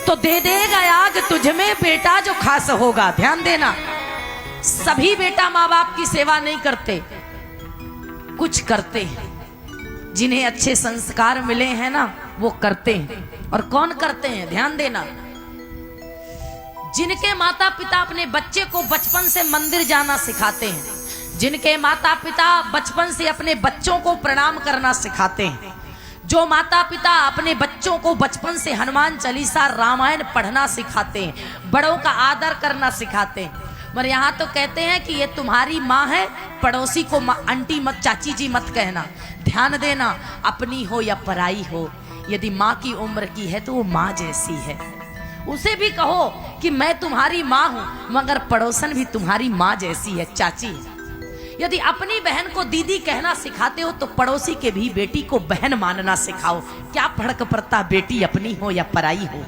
तो दे देगा आग तुझ में बेटा जो खास होगा। ध्यान देना, सभी बेटा माँ बाप की सेवा नहीं करते, कुछ करते हैं। जिन्हें अच्छे संस्कार मिले हैं ना वो करते हैं। और कौन करते हैं? ध्यान देना, जिनके माता पिता अपने बच्चे को बचपन से मंदिर जाना सिखाते हैं, जिनके माता पिता बचपन से अपने बच्चों को प्रणाम करना सिखाते हैं, जो माता पिता अपने बच्चों को बचपन से हनुमान चालीसा रामायण पढ़ना सिखाते हैं, बड़ों का आदर करना सिखाते हैं, मगर यहाँ तो कहते हैं कि ये तुम्हारी माँ है, पड़ोसी को आंटी मत, चाची जी मत कहना। ध्यान देना, अपनी हो या पराई हो, यदि माँ की उम्र की है तो वो माँ जैसी है। उसे भी कहो कि मैं तुम्हारी माँ हूं, मगर पड़ोसन भी तुम्हारी माँ जैसी है, चाची है। यदि अपनी बहन को दीदी कहना सिखाते हो तो पड़ोसी के भी बेटी को बहन मानना सिखाओ। क्या फर्क पड़ता बेटी अपनी हो या पराई हो,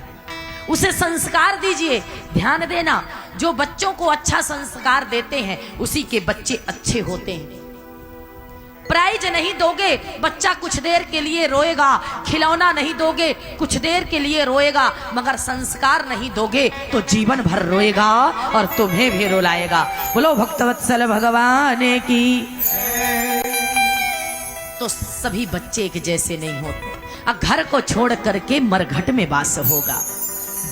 उसे संस्कार दीजिए। ध्यान देना, जो बच्चों को अच्छा संस्कार देते हैं उसी के बच्चे अच्छे होते हैं। प्राइज नहीं दोगे, बच्चा कुछ देर के लिए रोएगा, खिलौना नहीं दोगे, कुछ देर के लिए रोएगा, मगर संस्कार नहीं दोगे तो जीवन भर रोएगा और तुम्हें भी रुलाएगा। बोलो भक्तवत्सल भगवान की। तो सभी बच्चे एक जैसे नहीं होते। घर को छोड़ करके मरघट में वास होगा,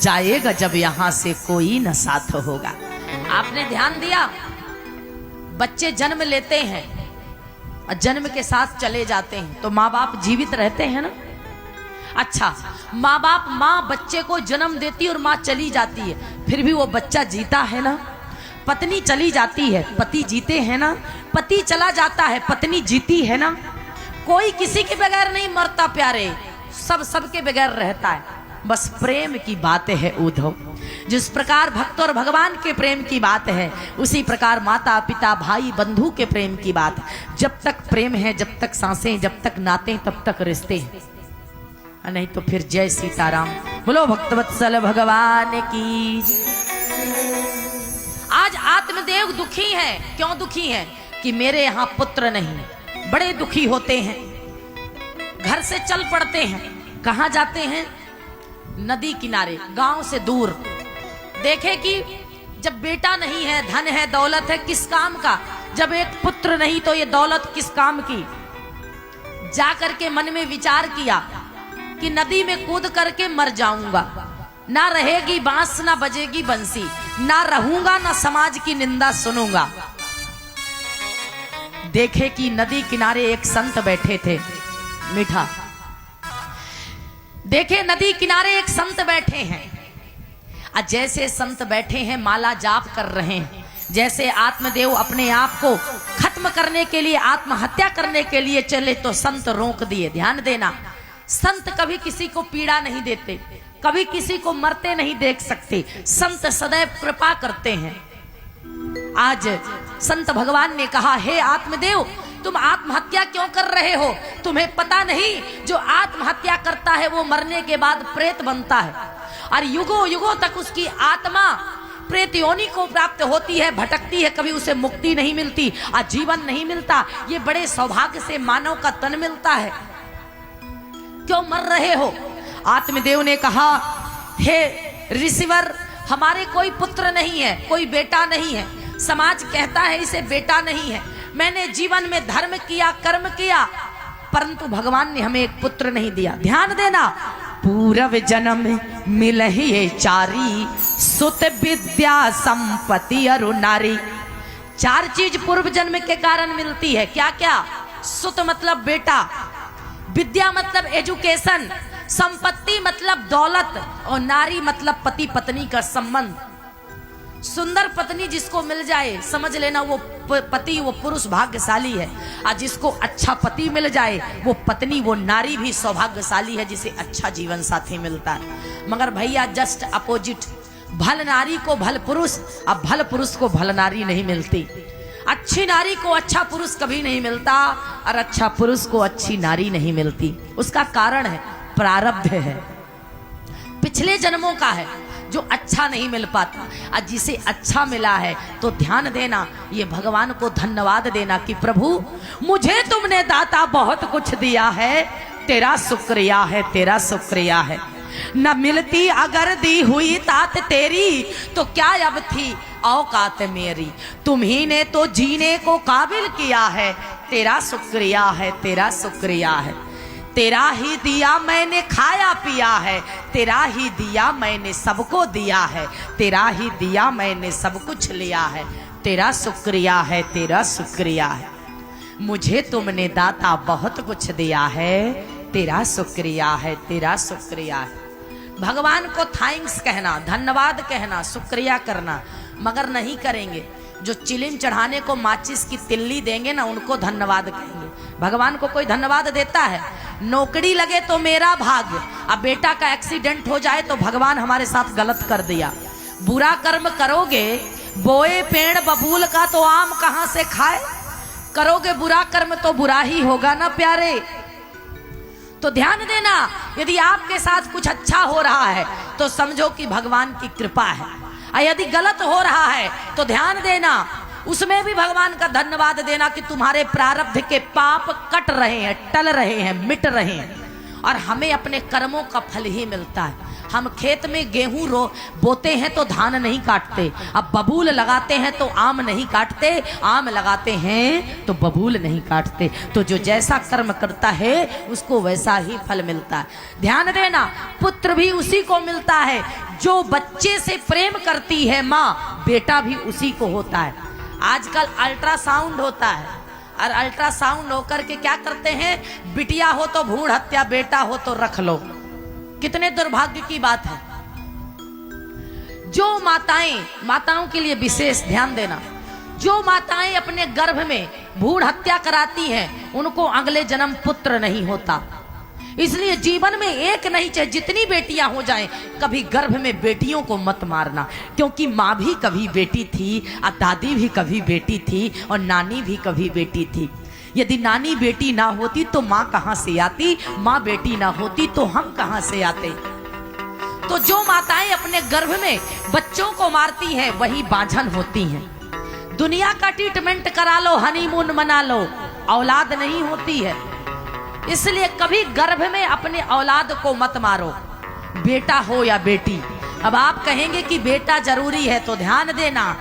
जाएगा जब यहां से कोई न साथ होगा। आपने ध्यान दिया, बच्चे जन्म लेते हैं और जन्म के साथ चले जाते हैं, तो माँ बाप जीवित रहते हैं ना। अच्छा, माँ बच्चे को जन्म देती है और माँ चली जाती है, फिर भी वो बच्चा जीता है ना। पत्नी चली जाती है, पति जीते हैं ना। पति चला जाता है, पत्नी जीती है ना। कोई किसी के बगैर नहीं मरता प्यारे, सब सबके बगैर रहता है। बस प्रेम की बात है उद्धव। जिस प्रकार भक्त और भगवान के प्रेम की बात है, उसी प्रकार माता पिता भाई बंधु के प्रेम की बात। जब तक प्रेम है, जब तक सांसें, जब तक नाते, तब तक रिश्ते हैं, नहीं तो फिर जय सीताराम। बोलो भक्तवत्सल भगवान की। आज आत्मदेव दुखी है। क्यों दुखी है? कि मेरे यहाँ पुत्र नहीं। बड़े दुखी होते हैं, घर से चल पड़ते हैं। कहाँ जाते हैं? नदी किनारे, गांव से दूर। देखे कि जब बेटा नहीं है, धन है, दौलत है, किस काम का? जब एक पुत्र नहीं तो ये दौलत किस काम की? जाकर के मन में विचार किया कि नदी में कूद करके मर जाऊंगा, ना रहेगी बांस ना बजेगी बंसी, ना रहूंगा ना समाज की निंदा सुनूंगा। देखे कि नदी किनारे एक संत बैठे थे, मीठा। देखे नदी किनारे एक संत बैठे हैं, और जैसे संत बैठे हैं माला जाप कर रहे हैं। जैसे आत्मदेव अपने आप को खत्म करने के लिए, आत्महत्या करने के लिए चले तो संत रोक दिए। ध्यान देना, संत कभी किसी को पीड़ा नहीं देते, कभी किसी को मरते नहीं देख सकते। संत सदैव कृपा करते हैं। आज संत भगवान ने कहा, हे आत्मदेव, तुम आत्महत्या क्यों कर रहे हो? तुम्हें पता नहीं, जो आत्महत्या करता है वो मरने के बाद प्रेत बनता है, और युगों युगों तक उसकी आत्मा प्रेत योनि को प्राप्त होती है, भटकती है, कभी उसे मुक्ति नहीं मिलती, आजीवन नहीं मिलता। ये बड़े सौभाग्य से मानव का तन मिलता है। क्यों मर रहे हो? आत्मदेव ने कहा, हे ऋषिवर, हमारे कोई पुत्र नहीं है, कोई बेटा नहीं है। समाज कहता है इसे बेटा नहीं है। मैंने जीवन में धर्म किया, कर्म किया, परंतु भगवान ने हमें एक पुत्र नहीं दिया। ध्यान देना, पूर्व जन्म मिलहि चारी, सुत विद्या संपत्ति अरु नारी। चार चीज पूर्व जन्म के कारण मिलती है। क्या क्या? सुत मतलब बेटा, विद्या मतलब एजुकेशन, संपत्ति मतलब दौलत, और नारी मतलब पति पत्नी का संबंध। सुंदर पत्नी जिसको मिल जाए, समझ लेना वो पति, वो पुरुष भाग्यशाली है। और जिसको अच्छा पति मिल जाए, वो पत्नी, वो नारी भी सौभाग्यशाली है, जिसे अच्छा जीवन साथी मिलता है। मगर भैया जस्ट अपोजिट, भल नारी को भल पुरुष, और भल पुरुष को भल नारी नहीं मिलती। अच्छी नारी को अच्छा पुरुष कभी नहीं मिलता, और अच्छा पुरुष को अच्छी नारी नहीं मिलती। उसका कारण है प्रारब्ध है, पिछले जन्मों का है, जो अच्छा नहीं मिल पाता। और जिसे अच्छा मिला है तो ध्यान देना, ये भगवान को धन्यवाद देना कि प्रभु मुझे तुमने दाता बहुत कुछ दिया है, तेरा शुक्रिया है, तेरा शुक्रिया है। न मिलती अगर दी हुई तात तेरी, तो क्या अब थी औकात मेरी। तुम्ही ने तो जीने को काबिल किया है, तेरा शुक्रिया है, तेरा शुक्रिया है। तेरा ही दिया मैंने खाया पिया है, तेरा ही दिया मैंने सबको दिया है, तेरा ही दिया मैंने सब कुछ लिया है, तेरा शुक्रिया है, तेरा शुक्रिया है। मुझे तुमने दाता बहुत कुछ दिया है, तेरा शुक्रिया है, तेरा शुक्रिया है। भगवान को थैंक्स कहना, धन्यवाद कहना, शुक्रिया करना, मगर नहीं करेंगे। जो चिलिम चढ़ाने को माचिस की तिल्ली देंगे ना, उनको धन्यवाद कहेंगे। भगवान को कोई धन्यवाद देता है? नौकरी लगे तो मेरा भाग्य, अब बेटा का एक्सीडेंट हो जाए तो भगवान हमारे साथ गलत कर दिया। बुरा कर्म करोगे, बोए पेड़ बबूल का तो आम कहां से खाए। करोगे बुरा कर्म तो बुरा ही होगा ना प्यारे। तो ध्यान देना, यदि आपके साथ कुछ अच्छा हो रहा है तो समझो कि भगवान की कृपा है, और यदि गलत हो रहा है तो ध्यान देना, उसमें भी भगवान का धन्यवाद देना कि तुम्हारे प्रारब्ध के पाप कट रहे हैं, टल रहे हैं, मिट रहे हैं, और हमें अपने कर्मों का फल ही मिलता है। हम खेत में गेहूं बोते हैं तो धान नहीं काटते, अब बबूल लगाते हैं तो आम नहीं काटते, आम लगाते हैं तो बबूल नहीं काटते। तो जो जैसा कर्म करता है उसको वैसा ही फल मिलता है। ध्यान देना, पुत्र भी उसी को मिलता है जो बच्चे से प्रेम करती है माँ, बेटा भी उसी को होता है। आजकल अल्ट्रासाउंड होता है, और अल्ट्रासाउंड होकर के क्या करते हैं, बिटिया हो तो भ्रूण हत्या, बेटा हो तो रख लो। कितने दुर्भाग्य की बात है। जो माताओं के लिए विशेष ध्यान देना, जो माताएं अपने गर्भ में भ्रूण हत्या कराती हैं उनको अगले जन्म पुत्र नहीं होता। इसलिए जीवन में एक नहीं, चाहे जितनी बेटियां हो जाएं, कभी गर्भ में बेटियों को मत मारना, क्योंकि माँ भी कभी बेटी थी, और दादी भी कभी बेटी थी, और नानी भी कभी बेटी थी। यदि नानी बेटी ना होती तो माँ कहां से आती, माँ बेटी ना होती तो हम कहां से आते। तो जो माताएं अपने गर्भ में बच्चों को मारती हैं वही बांझन होती हैं। दुनिया का ट्रीटमेंट करा लो, हनीमून मना लो, औलाद नहीं होती है। इसलिए कभी गर्भ में अपने औलाद को मत मारो, बेटा हो या बेटी। अब आप कहेंगे कि बेटा जरूरी है, तो ध्यान देना,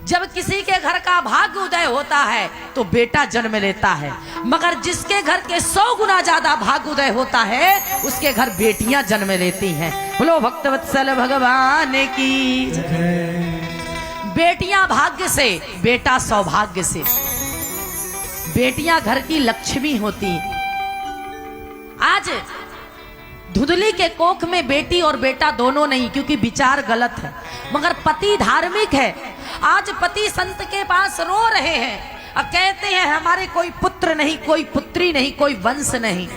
जब किसी के घर का भाग्य उदय होता है तो बेटा जन्म लेता है, मगर जिसके घर के 100 गुना ज्यादा भाग्य उदय होता है उसके घर बेटियां जन्म लेती हैं। बोलो भक्तवत्सल भगवान की। बेटियां भाग्य से, बेटा सौभाग्य से। बेटियां घर की लक्ष्मी होती। आज धुंधली के कोख में बेटी और बेटा दोनों नहीं, क्योंकि विचार गलत है, मगर पति धार्मिक है। आज पति संत के पास रो रहे हैं और कहते हैं हमारे कोई पुत्र नहीं, कोई पुत्री नहीं, कोई वंश नहीं,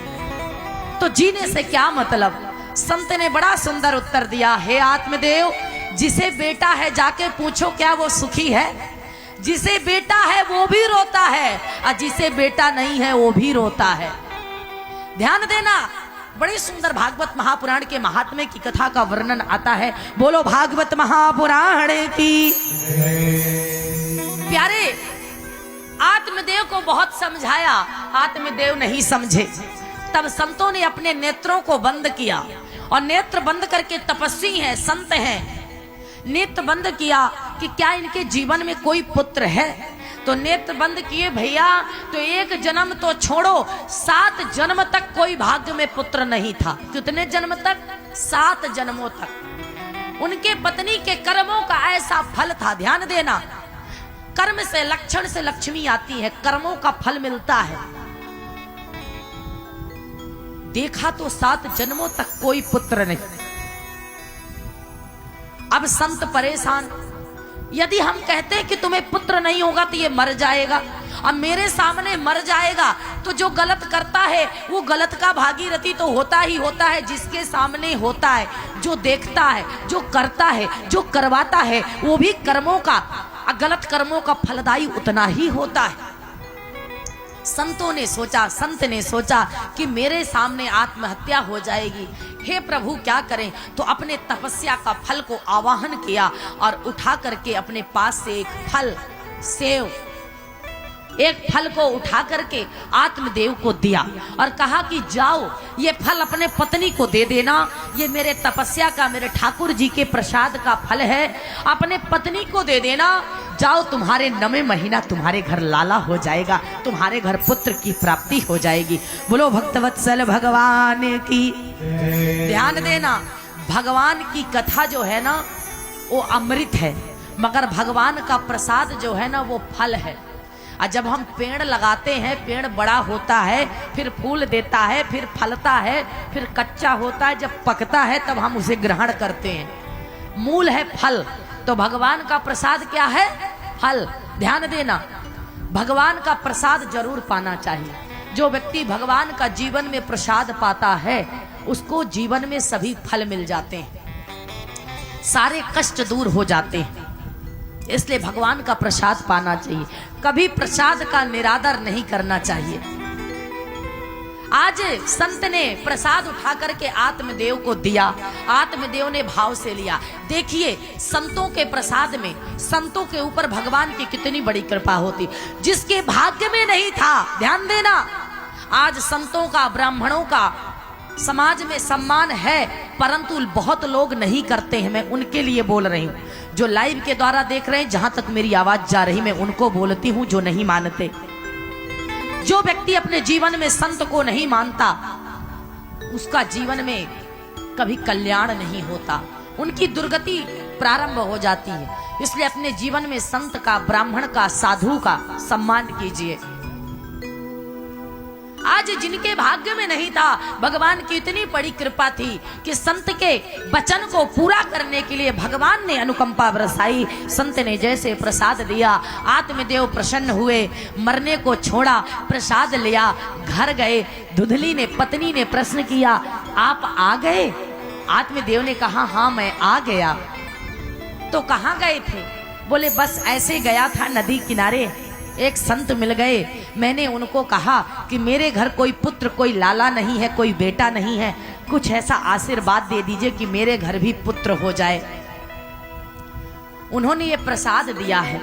तो जीने से क्या मतलब। संत ने बड़ा सुंदर उत्तर दिया, हे आत्मदेव, जिसे बेटा है जाके पूछो क्या वो सुखी है। जिसे बेटा है वो भी रोता है, और जिसे बेटा नहीं है वो भी रोता है। ध्यान देना, बड़ी सुंदर भागवत महापुराण के महात्म्य की कथा का वर्णन आता है। बोलो भागवत महापुराण की। प्यारे, आत्मदेव को बहुत समझाया, आत्मदेव नहीं समझे। तब संतों ने अपने नेत्रों को बंद किया, और नेत्र बंद करके तपस्वी हैं, संत हैं, नेत्र बंद किया कि क्या इनके जीवन में कोई पुत्र है। तो नेत्र बंद किए भैया, तो एक जन्म तो छोड़ो, 7 जन्म तक कोई भाग्य में पुत्र नहीं था। कितने जन्म तक? 7 जन्मों तक। उनके पत्नी के कर्मों का ऐसा फल था। ध्यान देना, कर्म से, लक्षण से लक्ष्मी आती है, कर्मों का फल मिलता है। देखा तो 7 जन्मों तक कोई पुत्र नहीं। अब संत परेशान, यदि हम कहते हैं कि तुम्हें पुत्र नहीं होगा तो ये मर जाएगा, अब मेरे सामने मर जाएगा, तो जो गलत करता है वो गलत का भागीरथी तो होता ही होता है। जिसके सामने होता है, जो देखता है, जो करता है, जो करवाता है, वो भी कर्मों का, गलत कर्मों का फलदायी उतना ही होता है। संतों ने सोचा, संत ने सोचा कि मेरे सामने आत्महत्या हो जाएगी, हे प्रभु क्या करें। तो अपने तपस्या का फल को आवाहन किया और उठा करके अपने पास से एक फल, सेव, एक फल को उठा करके आत्मदेव को दिया और कहा कि जाओ ये फल अपने पत्नी को दे देना, ये मेरे तपस्या का, मेरे ठाकुर जी के प्रसाद का फल है, अपने पत्नी को दे देना। जाओ, तुम्हारे 9वें महीना तुम्हारे घर लाला हो जाएगा, तुम्हारे घर पुत्र की प्राप्ति हो जाएगी। बोलो भक्तवत्सल भगवान की। ध्यान देना, भगवान की कथा जो है ना वो अमृत है, मगर भगवान का प्रसाद जो है ना वो फल है। और जब हम पेड़ लगाते हैं, पेड़ बड़ा होता है, फिर फूल देता है, फिर फलता है, फिर कच्चा होता है, जब पकता है तब हम उसे ग्रहण करते हैं। मूल है फल। तो भगवान का प्रसाद क्या है? फल। ध्यान देना, भगवान का प्रसाद जरूर पाना चाहिए। जो व्यक्ति भगवान का जीवन में प्रसाद पाता है उसको जीवन में सभी फल मिल जाते हैं, सारे कष्ट दूर हो जाते हैं। इसलिए भगवान का प्रसाद पाना चाहिए, कभी प्रसाद का निरादर नहीं करना चाहिए। आज संत ने प्रसाद उठा करके आत्मदेव को दिया, आत्मदेव ने भाव से लिया। देखिए संतों के प्रसाद में, संतों के ऊपर भगवान की कितनी बड़ी कृपा होती। जिसके भाग्य में नहीं था, ध्यान देना, आज संतों का, ब्राह्मणों का समाज में सम्मान है, परंतु बहुत लोग नहीं करते हैं। मैं उनके लिए बोल रही हूँ, जो लाइव के द्वारा देख रहे हैं, जहां तक मेरी आवाज जा रही, मैं उनको बोलती हूँ जो नहीं मानते। जो व्यक्ति अपने जीवन में संत को नहीं मानता उसका जीवन में कभी कल्याण नहीं होता, उनकी दुर्गति प्रारंभ हो जाती है। इसलिए अपने जीवन में संत का, ब्राह्मण का, साधु का सम्मान कीजिए। आज जिनके भाग्य में नहीं था, भगवान की इतनी बड़ी कृपा थी कि संत के वचन को पूरा करने के लिए भगवान ने अनुकंपा बरसाई। संत ने जैसे प्रसाद दिया, आत्मदेव प्रसन्न हुए, मरने को छोड़ा, प्रसाद लिया, घर गए। धुंधली ने, पत्नी ने प्रश्न किया, आप आ गए? आत्मदेव ने कहा, हाँ मैं आ गया। तो कहाँ गए थे? बोले बस ऐसे गया था नदी किनारे, एक संत मिल गए, मैंने उनको कहा कि मेरे घर कोई पुत्र, कोई लाला नहीं है, कोई बेटा नहीं है, कुछ ऐसा आशीर्वाद दे दीजिए कि मेरे घर भी पुत्र हो जाए। उन्होंने ये प्रसाद दिया है,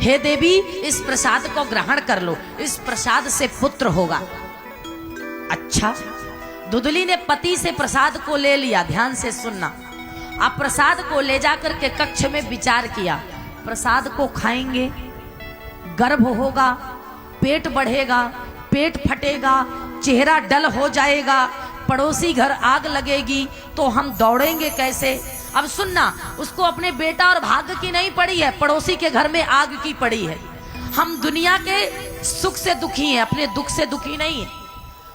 हे देवी इस प्रसाद को ग्रहण कर लो, इस प्रसाद से पुत्र होगा। अच्छा, धुंधली ने पति से प्रसाद को ले लिया। ध्यान से सुनना, आप प्रसाद को ले जाकर के कक्ष में विचार किया, प्रसाद को खाएंगे, गर्भ होगा, पेट बढ़ेगा, पेट फटेगा, चेहरा डल हो जाएगा, पड़ोसी घर आग लगेगी तो हम दौड़ेंगे कैसे? अब सुनना, उसको अपने बेटा और भाग्य की नहीं पड़ी है, पड़ोसी के घर में आग की पड़ी है। हम दुनिया के सुख से दुखी हैं, अपने दुख से दुखी नहीं है।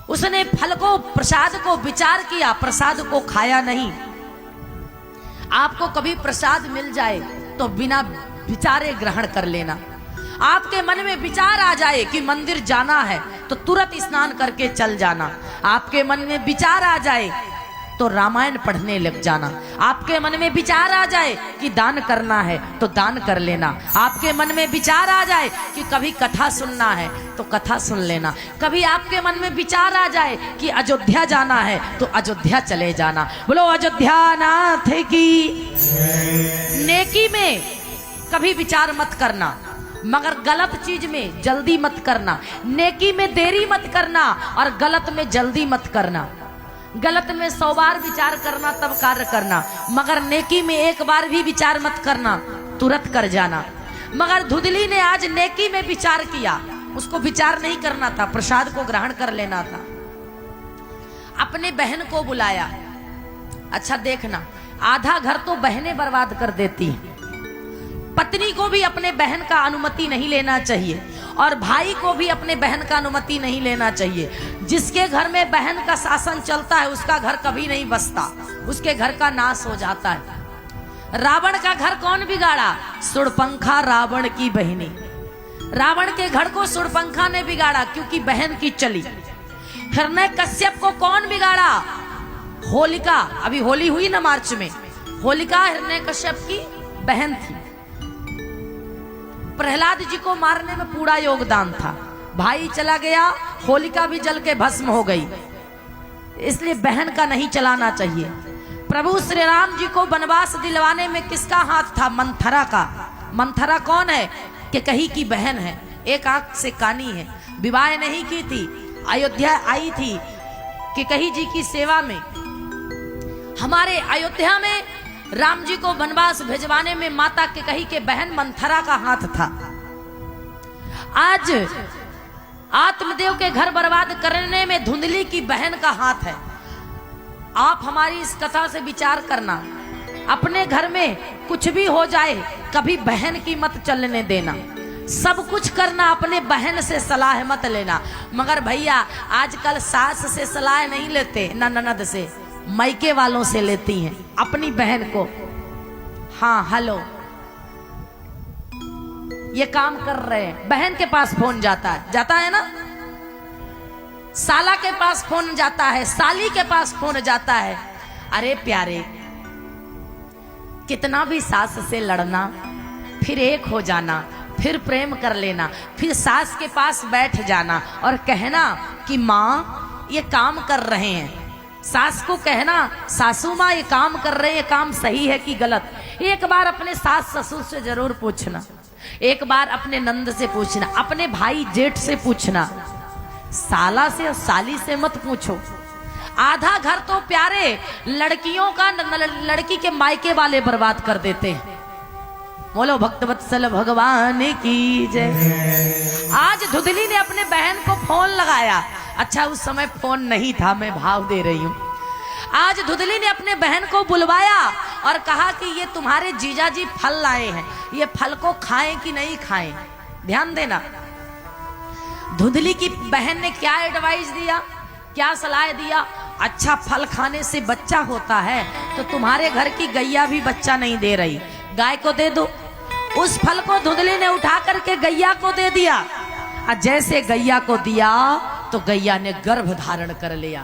उसने फल को, प्रसाद को विचार किया, प्रसाद को खाया नहीं। आपको कभी प्रसाद मिल जाए तो बिना विचारे ग्रहण कर लेना। आपके मन में विचार आ जाए कि मंदिर जाना है तो तुरंत स्नान करके चल जाना। आपके मन में विचार आ जाए तो रामायण पढ़ने लग जाना। आपके मन में विचार आ जाए कि दान करना है तो दान कर लेना। आपके मन में विचार आ जाए कि कभी कथा सुनना है तो कथा सुन लेना। कभी आपके मन में विचार आ जाए कि अयोध्या जाना है तो अयोध्या चले जाना। बोलो अयोध्या नाथ की। नेकी में कभी विचार मत करना, मगर गलत चीज में जल्दी मत करना। नेकी में देरी मत करना और गलत में जल्दी मत करना। गलत में 100 बार विचार करना तब कार्य करना, मगर नेकी में एक बार भी विचार मत करना, तुरंत कर जाना। मगर धुंधली ने आज नेकी में विचार किया, उसको विचार नहीं करना था, प्रसाद को ग्रहण कर लेना था। अपने बहन को बुलाया। अच्छा देखना, आधा घर तो बहनें बर्बाद कर देती हैं। पत्नी को भी अपने बहन का अनुमति नहीं लेना चाहिए और भाई को भी अपने बहन का अनुमति नहीं लेना चाहिए। जिसके घर में बहन का शासन चलता है उसका घर कभी नहीं बसता, उसके घर का नाश हो जाता है। रावण का घर कौन बिगाड़ा? शूर्पणखा रावण की बहनी। रावण के घर को शूर्पणखा ने बिगाड़ा क्योंकि बहन की चली। हिरण्यकश्यप को कौन बिगाड़ा? होलिका। अभी होली हुई ना मार्च में, होलिका हिरण्यकश्यप की बहन थी। प्रहलाद जी को मारने में पूरा योगदान था। भाई चला गया, होलिका भी जल के भस्म हो गई। इसलिए बहन का नहीं चलाना चाहिए। प्रभु श्री राम जी को वनवास दिलवाने में किसका हाथ था? मंथरा का। मंथरा कौन है? कि कहीं की बहन है, एक आंख से कानी है, विवाह नहीं की थी, अयोध्या आई थी कि कहीं जी की सेवा में। हमारे अयोध्या में राम जी को वनवास भिजवाने में माता के कही के बहन मंथरा का हाथ था। आज आत्मदेव के घर बर्बाद करने में धुंधली की बहन का हाथ है। आप हमारी इस कथा से विचार करना, अपने घर में कुछ भी हो जाए कभी बहन की मत चलने देना। सब कुछ करना, अपने बहन से सलाह मत लेना। मगर भैया आजकल सास से सलाह नहीं लेते, ना ननद से, मायके वालों से लेती हैं अपनी बहन को। हाँ हेलो, ये काम कर रहे हैं, बहन के पास फोन जाता है ना, साला के पास फोन जाता है, साली के पास फोन जाता है। अरे प्यारे, कितना भी सास से लड़ना, फिर एक हो जाना, फिर प्रेम कर लेना, फिर सास के पास बैठ जाना और कहना कि माँ ये काम कर रहे हैं। सास को कहना, सासू माँ ये काम कर रहे हैं, ये काम सही है कि गलत। एक बार अपने सास ससुर से जरूर पूछना, एक बार अपने नंद से पूछना, अपने भाई जेठ से पूछना, साला से और साली से मत पूछो। आधा घर तो प्यारे लड़कियों का लड़की के मायके वाले बर्बाद कर देते हैं। बोलो भक्तवत्सल भगवान की जय। आज धुंधली ने अपने बहन को फोन लगाया। अच्छा उस समय फोन नहीं था, मैं भाव दे रही हूँ। आज धुंधली ने अपने बहन को बुलवाया और कहा कि ये तुम्हारे जीजाजी फल लाए हैं, ये फल को खाएं कि नहीं खाएं। ध्यान देना, धुंधली की बहन ने क्या एडवाइस दिया, क्या सलाह दिया। अच्छा फल खाने से बच्चा होता है तो तुम्हारे घर की गैया भी बच्चा नहीं दे रही, गाय को दे दो। उस फल को धुंधली ने उठा करके गैया को दे दिया और जैसे गैया को दिया तो गैया ने गर्भ धारण कर लिया।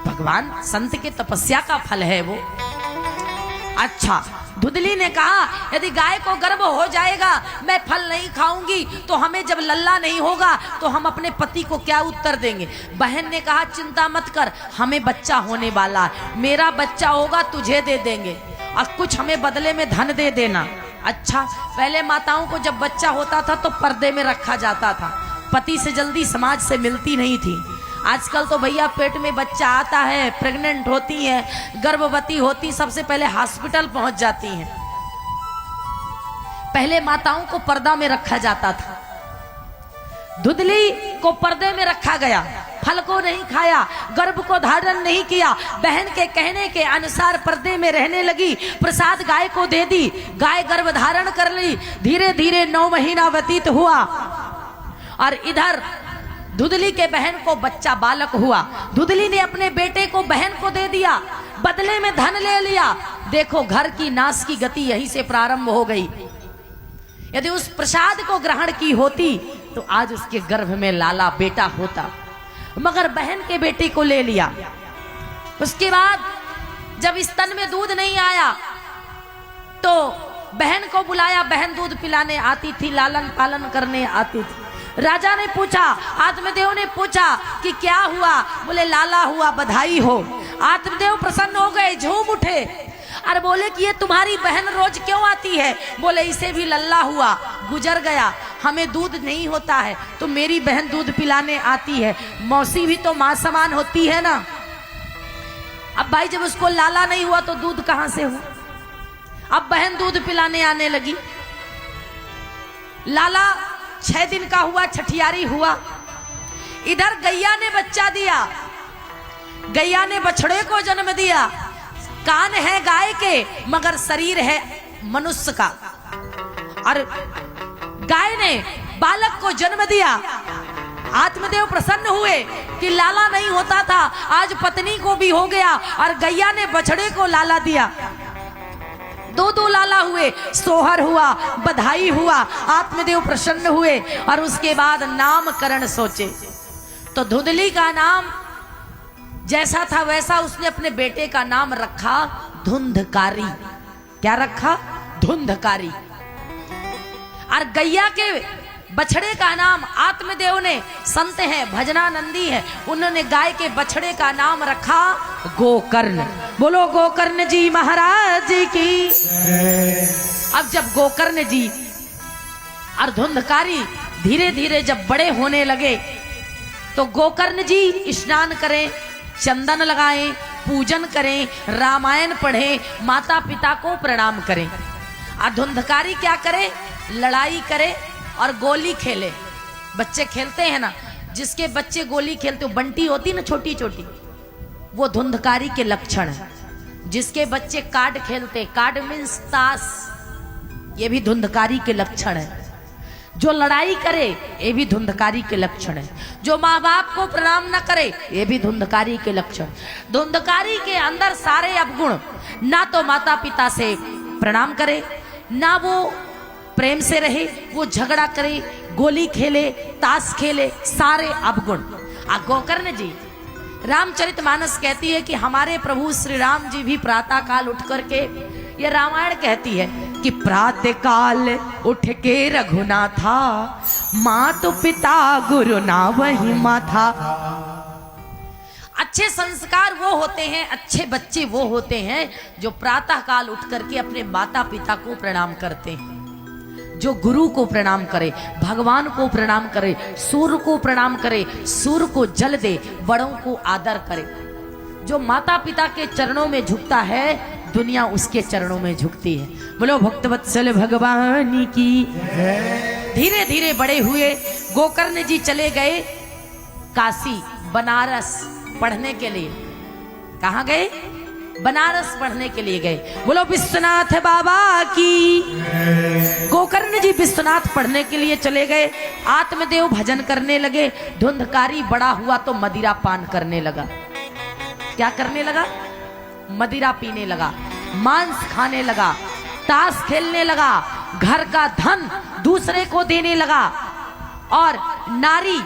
भगवान संत के तपस्या का फल है वो। अच्छा धुंधली ने कहा यदि गाय को गर्भ हो जाएगा, मैं फल नहीं खाऊंगी, तो हमें जब लल्ला नहीं होगा तो हम अपने पति को क्या उत्तर देंगे। बहन ने कहा चिंता मत कर, हमें बच्चा होने वाला है, मेरा बच्चा होगा तुझे दे देंगे और कुछ हमें बदले में धन दे देना। अच्छा पहले माताओं को जब बच्चा होता था तो पर्दे में रखा जाता था, पति से जल्दी समाज से मिलती नहीं थी। आजकल तो भैया पेट में बच्चा आता है, प्रेग्नेंट होती है, गर्भवती होती, सबसे पहले हॉस्पिटल पहुंच जाती हैं। पहले माताओं को पर्दा में रखा जाता था, धुंधली को पर्दे में रखा गया, फल को नहीं खाया, गर्भ को धारण नहीं किया, बहन के कहने के अनुसार पर्दे में रहने लगी, प्रसाद गाय को दे दी, गाय गर्भ धारण कर ली। धीरे धीरे 9 महीना व्यतीत हुआ और इधर धुंधली के बहन को बच्चा बालक हुआ। धुंधली ने अपने बेटे को बहन को दे दिया, बदले में धन ले लिया। देखो घर की नाश की गति यहीं से प्रारंभ हो गई। यदि उस प्रसाद को ग्रहण की होती तो आज उसके गर्भ में लाला बेटा होता, मगर बहन के बेटे को ले लिया। उसके बाद जब स्तन में दूध नहीं आया तो बहन को बुलाया, बहन दूध पिलाने आती थी, लालन पालन करने आती थी। राजा ने पूछा, आत्मदेव ने पूछा कि क्या हुआ, बोले लाला हुआ, बधाई हो। आत्मदेव प्रसन्न हो गए, झूम उठे और बोले कि ये तुम्हारी बहन रोज क्यों आती है। बोले इसे भी लल्ला हुआ, गुजर गया, हमें दूध नहीं होता है तो मेरी बहन दूध पिलाने आती है। मौसी भी तो माँ समान होती है ना। अब भाई जब उसको लाला नहीं हुआ तो दूध कहां से हुआ। अब बहन दूध पिलाने आने लगी, लाला 6 दिन का हुआ, छठियारी हुआ। इधर गैया ने बच्चा दिया, गैया ने बछड़े को जन्म दिया। कान है गाय के मगर शरीर है मनुष्य का, और गाय ने बालक को जन्म दिया। आत्मदेव प्रसन्न हुए कि लाला नहीं होता था, आज पत्नी को भी हो गया, और गैया ने बछड़े को लाला दिया। 2 लाला हुए, सोहर हुआ, बधाई हुआ, आत्मदेव प्रसन्न हुए। और उसके बाद नामकरण सोचे तो धुंधली का नाम जैसा था वैसा उसने अपने बेटे का नाम रखा धुंधकारी। क्या रखा? धुंधकारी। और गैया के बछड़े का नाम आत्मदेव ने, संत है भजनानंदी है, उन्होंने गाय के बछड़े का नाम रखा गोकर्ण। बोलो गोकर्ण जी महाराज की। अब जब गोकर्ण जी और धुंधकारी धीरे धीरे जब बड़े होने लगे तो गोकर्ण जी स्नान करें, चंदन लगाएं, पूजन करें, रामायण पढ़ें, माता पिता को प्रणाम करें। और धुंधकारी क्या करे? लड़ाई करे और गोली खेले। बच्चे खेलते हैं ना, जिसके बच्चे गोली खेलते, बंटी होती ना छोटी छोटी, वो धुंधकारी के लक्षण है। जिसके बच्चे कार्ड खेलते, कार्ड मीन्स ताश, ये भी धुंधकारी के लक्षण है। जो लड़ाई करे ये भी धुंधकारी के लक्षण है। जो माँ बाप को प्रणाम न करे ये भी धुंधकारी के लक्षण। धुंधकारी के अंदर सारे अवगुण, ना तो माता पिता से प्रणाम करे, ना वो प्रेम से रहे, वो झगड़ा करे, गोली खेले, ताश खेले, सारे अवगुण। गोकर्ण जी रामचरितमानस कहती है कि हमारे प्रभु श्री राम जी भी प्रातः काल उठ करके, ये रामायण कहती है कि प्रातः काल उठ के रघुनाथा, मातु पिता गुरु ना वही माथा। अच्छे संस्कार वो होते हैं, अच्छे बच्चे वो होते हैं जो प्रातः काल उठ करके अपने माता पिता को प्रणाम करते हैं, जो गुरु को प्रणाम करे, भगवान को प्रणाम करे, सूर्य को प्रणाम करे, सूर्य को जल दे, बड़ों को आदर करे। जो माता पिता के चरणों में झुकता है दुनिया उसके चरणों में झुकती है। बोलो भक्तवत्सल भगवान की। धीरे धीरे बड़े हुए गोकर्ण जी चले गए काशी बनारस पढ़ने के लिए। कहाँ गए? बनारस पढ़ने के लिए गए। बोलो विश्वनाथ बाबा की। गोकर्ण जी विश्वनाथ पढ़ने के लिए चले गए। आत्मदेव भजन करने लगे। धुंधकारी बड़ा हुआ तो मदिरा पान करने लगा। क्या करने लगा? मदिरा पीने लगा, मांस खाने लगा, ताश खेलने लगा, घर का धन दूसरे को देने लगा और नारी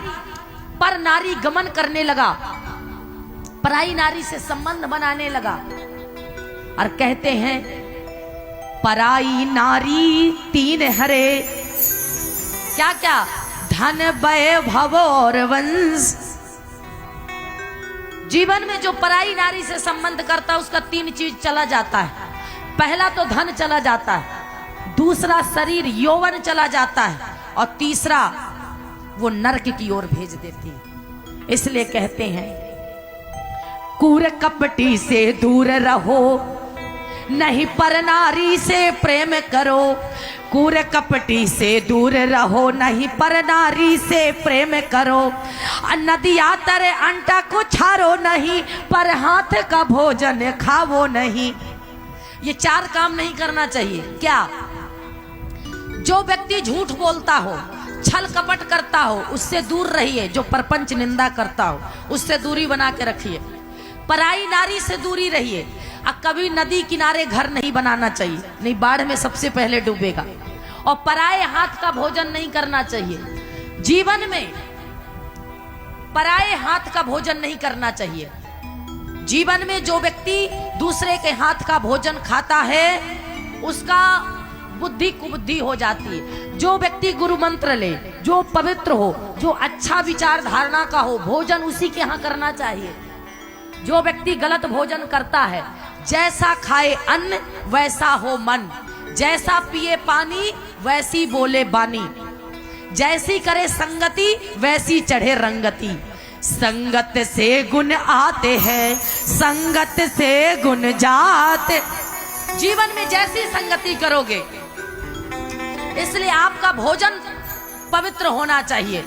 पर नारी गमन करने लगा, पराई नारी से संबंध बनाने लगा। और कहते हैं पराई नारी तीन हरे, क्या क्या? धन वैभव और वंश। जीवन में जो पराई नारी से संबंध करता है उसका तीन चीज चला जाता है। पहला तो धन चला जाता है, दूसरा शरीर यौवन चला जाता है, और तीसरा वो नरक की ओर भेज देती है। इसलिए कहते हैं कूर कपटी से दूर रहो, नहीं पर नारी से प्रेम करो। कूर कपटी से दूर रहो, नहीं पर नारी से प्रेम करो। नदिया तर अंटा को छारो नहीं, पर हाथ का भोजन खावो नहीं। ये चार काम नहीं करना चाहिए। क्या? जो व्यक्ति झूठ बोलता हो, छल कपट करता हो, उससे दूर रहिए। जो परपंच निंदा करता हो उससे दूरी बना के रखिए। पराई नारी से दूरी रहिए। अब कभी नदी किनारे घर नहीं बनाना चाहिए, नहीं बाढ़ में सबसे पहले डूबेगा। और पराये हाथ का भोजन नहीं करना चाहिए। जीवन में पराये हाथ का भोजन नहीं करना चाहिए। जीवन में जो व्यक्ति दूसरे के हाथ का भोजन खाता है उसका बुद्धि कुबुद्धि हो जाती है। जो व्यक्ति गुरु मंत्र ले, जो पवित्र हो, जो अच्छा विचार धारणा का हो, भोजन उसी के यहाँ करना चाहिए। जो व्यक्ति गलत भोजन करता है, जैसा खाए अन्न वैसा हो मन, जैसा पिए पानी वैसी बोले बानी, जैसी करे संगति वैसी चढ़े रंगति। संगत से गुण आते हैं, संगत से गुण जाते। जीवन में जैसी संगति करोगे, इसलिए आपका भोजन पवित्र होना चाहिए।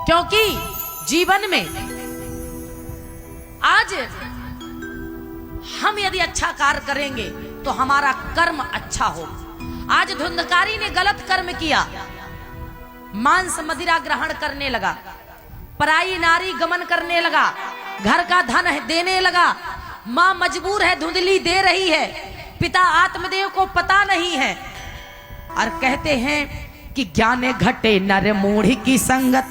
क्योंकि जीवन में आज हम यदि अच्छा कार्य करेंगे तो हमारा कर्म अच्छा हो। आज धुंधकारी ने गलत कर्म किया, मांस मदिरा ग्रहण करने लगा, पराई नारी गमन करने लगा, घर का धन देने लगा। मां मजबूर है, धुंधली दे रही है, पिता आत्मदेव को पता नहीं है। और कहते हैं कि ज्ञान घटे नर मूढ़ी की संगत,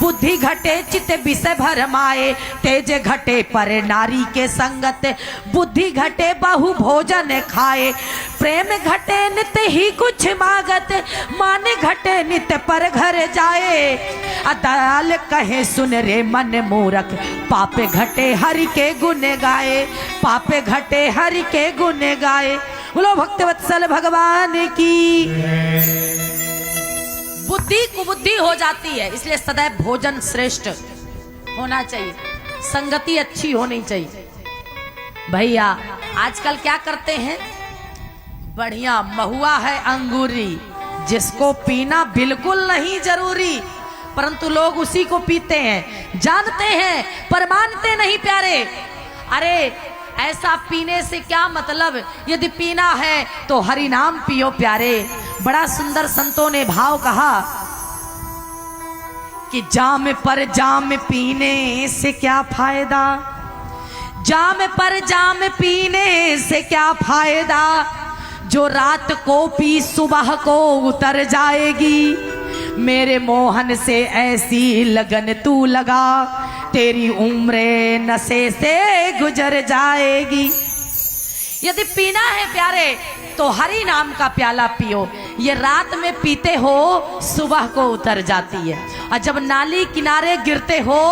बुद्धि घटे चित विषय भरमाए। तेज घटे पर नारी के संगत, बुद्धि घटे बहु भोजन खाए। प्रेम घटे नित ही कुछ मागत, मान घटे नित पर घर जाए। अदाल कहे सुन रे मन मूरख, पाप घटे हरि के गुण गाए। पाप घटे हरि के गुण गाए। बोलो भक्तवत्सल भगवान की। बुद्धि कुबुद्धि हो जाती है, इसलिए सदैव भोजन श्रेष्ठ होना चाहिए, संगति अच्छी होनी चाहिए। भैया आजकल क्या करते हैं? बढ़िया महुआ है अंगूरी, जिसको पीना बिल्कुल नहीं जरूरी, परंतु लोग उसी को पीते हैं। जानते हैं पर मानते नहीं प्यारे। अरे ऐसा पीने से क्या मतलब, यदि पीना है तो हरि नाम पियो प्यारे। बड़ा सुंदर संतों ने भाव कहा कि जाम पर जाम पीने से क्या फायदा, जाम पर जाम पीने से क्या फायदा, जो रात को पी सुबह को उतर जाएगी। मेरे मोहन से ऐसी लगन तू लगा, तेरी उम्र नशे से गुजर जाएगी। यदि पीना है प्यारे तो हरि नाम का प्याला पियो। ये रात में पीते हो सुबह को उतर जाती है, और जब नाली किनारे गिरते हो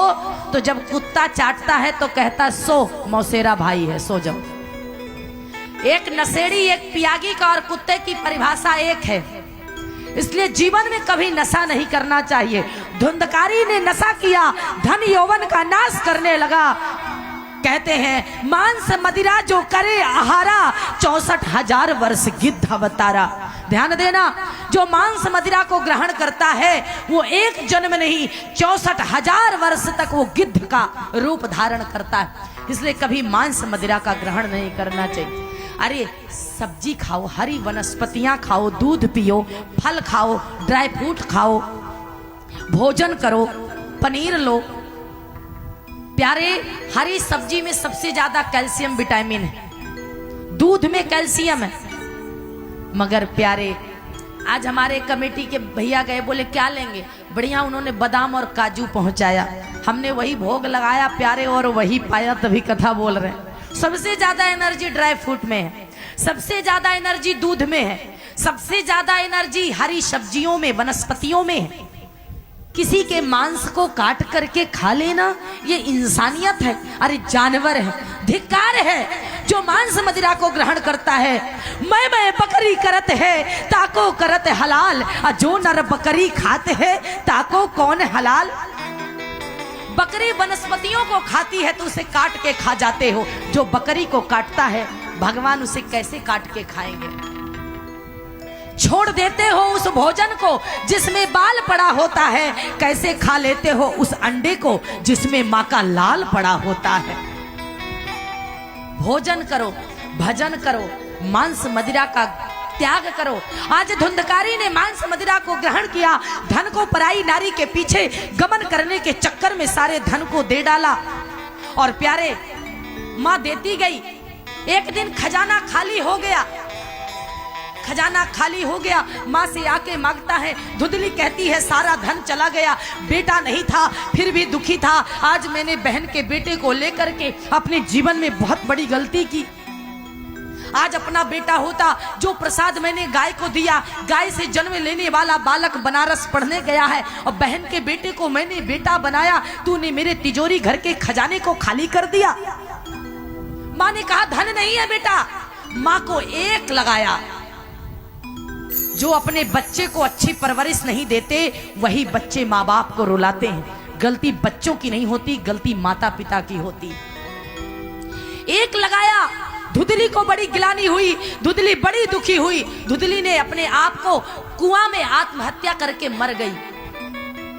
तो जब कुत्ता चाटता है तो कहता सो मौसेरा भाई है, सो जाओ। एक नशेड़ी एक पियागी का और कुत्ते की परिभाषा एक है। इसलिए जीवन में कभी नशा नहीं करना चाहिए। धुंधकारी ने नशा किया, धन यौवन का नाश करने लगा। कहते हैं मांस मदिरा जो करे आहारा, 64,000 वर्ष गिद्ध अवतारा। ध्यान देना, जो मांस मदिरा को ग्रहण करता है वो एक जन्म नहीं 64,000 वर्ष तक वो गिद्ध का रूप धारण करता है। इसलिए कभी मांस मदिरा का ग्रहण नहीं करना चाहिए। अरे सब्जी खाओ, हरी वनस्पतियां खाओ, दूध पियो, फल खाओ, ड्राई फ्रूट खाओ, भोजन करो, पनीर लो। प्यारे हरी सब्जी में सबसे ज्यादा कैल्शियम विटामिन है, दूध में कैल्शियम है। मगर प्यारे आज हमारे कमेटी के भैया गए, बोले क्या लेंगे, बढ़िया उन्होंने बादाम और काजू पहुंचाया, हमने वही भोग लगाया प्यारे और वही पाया, तभी कथा बोल रहे हैं। सबसे ज्यादा एनर्जी ड्राई फ्रूट में है, सबसे ज्यादा एनर्जी दूध में है, सबसे ज्यादा एनर्जी हरी सब्जियों में, वनस्पतियों में है। किसी के मांस को काट करके खा लेना ये इंसानियत है? अरे जानवर है, धिक्कार है जो मांस मदिरा को ग्रहण करता है। मैं बकरी करत है ताको करत हलाल, और जो नर बकरी खाते है ताको कौन हलाल। बकरी वनस्पतियों को खाती है तो उसे काट के खा जाते हो, जो बकरी को काटता है भगवान उसे कैसे काट के खाएंगे। छोड़ देते हो उस भोजन को जिसमें बाल पड़ा होता है, कैसे खा लेते हो उस अंडे को जिसमें मां का लाल पड़ा होता है। भोजन करो, भजन करो, मांस मदिरा का त्याग करो। आज धुंधकारी ने मांस मदिरा को ग्रहण किया, धन को पराई नारी के पीछे गमन करने के चक्कर में सारे धन को दे डाला। और प्यारे मां देती गई, एक दिन खजाना खाली हो गया, खजाना खाली हो गया, माँ से आके मांगता है। धुंधली कहती है सारा धन चला गया, बेटा नहीं था फिर भी दुखी था। आज मैंने बहन के बेटे को लेकर के अपने जीवन में बहुत बड़ी गलती की। आज अपना बेटा होता, जो प्रसाद मैंने गाय को दिया, गाय से जन्म लेने वाला बालक बनारस पढ़ने गया है, और बहन के बेटे को मैंने बेटा बनाया, तूने मेरे तिजोरी घर के खजाने को खाली कर दिया। माँ ने कहा धन नहीं है बेटा। माँ को एक लगाया। जो अपने बच्चे को अच्छी परवरिश नहीं देते वही बच्चे माँ बाप को रुलाते हैं। गलती बच्चों की नहीं होती, गलती माता पिता की होती। एक लगाया, धुंधली को बड़ी गिलानी हुई, धुंधली बड़ी दुखी हुई। धुंधली ने अपने आप को कुआं में आत्महत्या करके मर गई।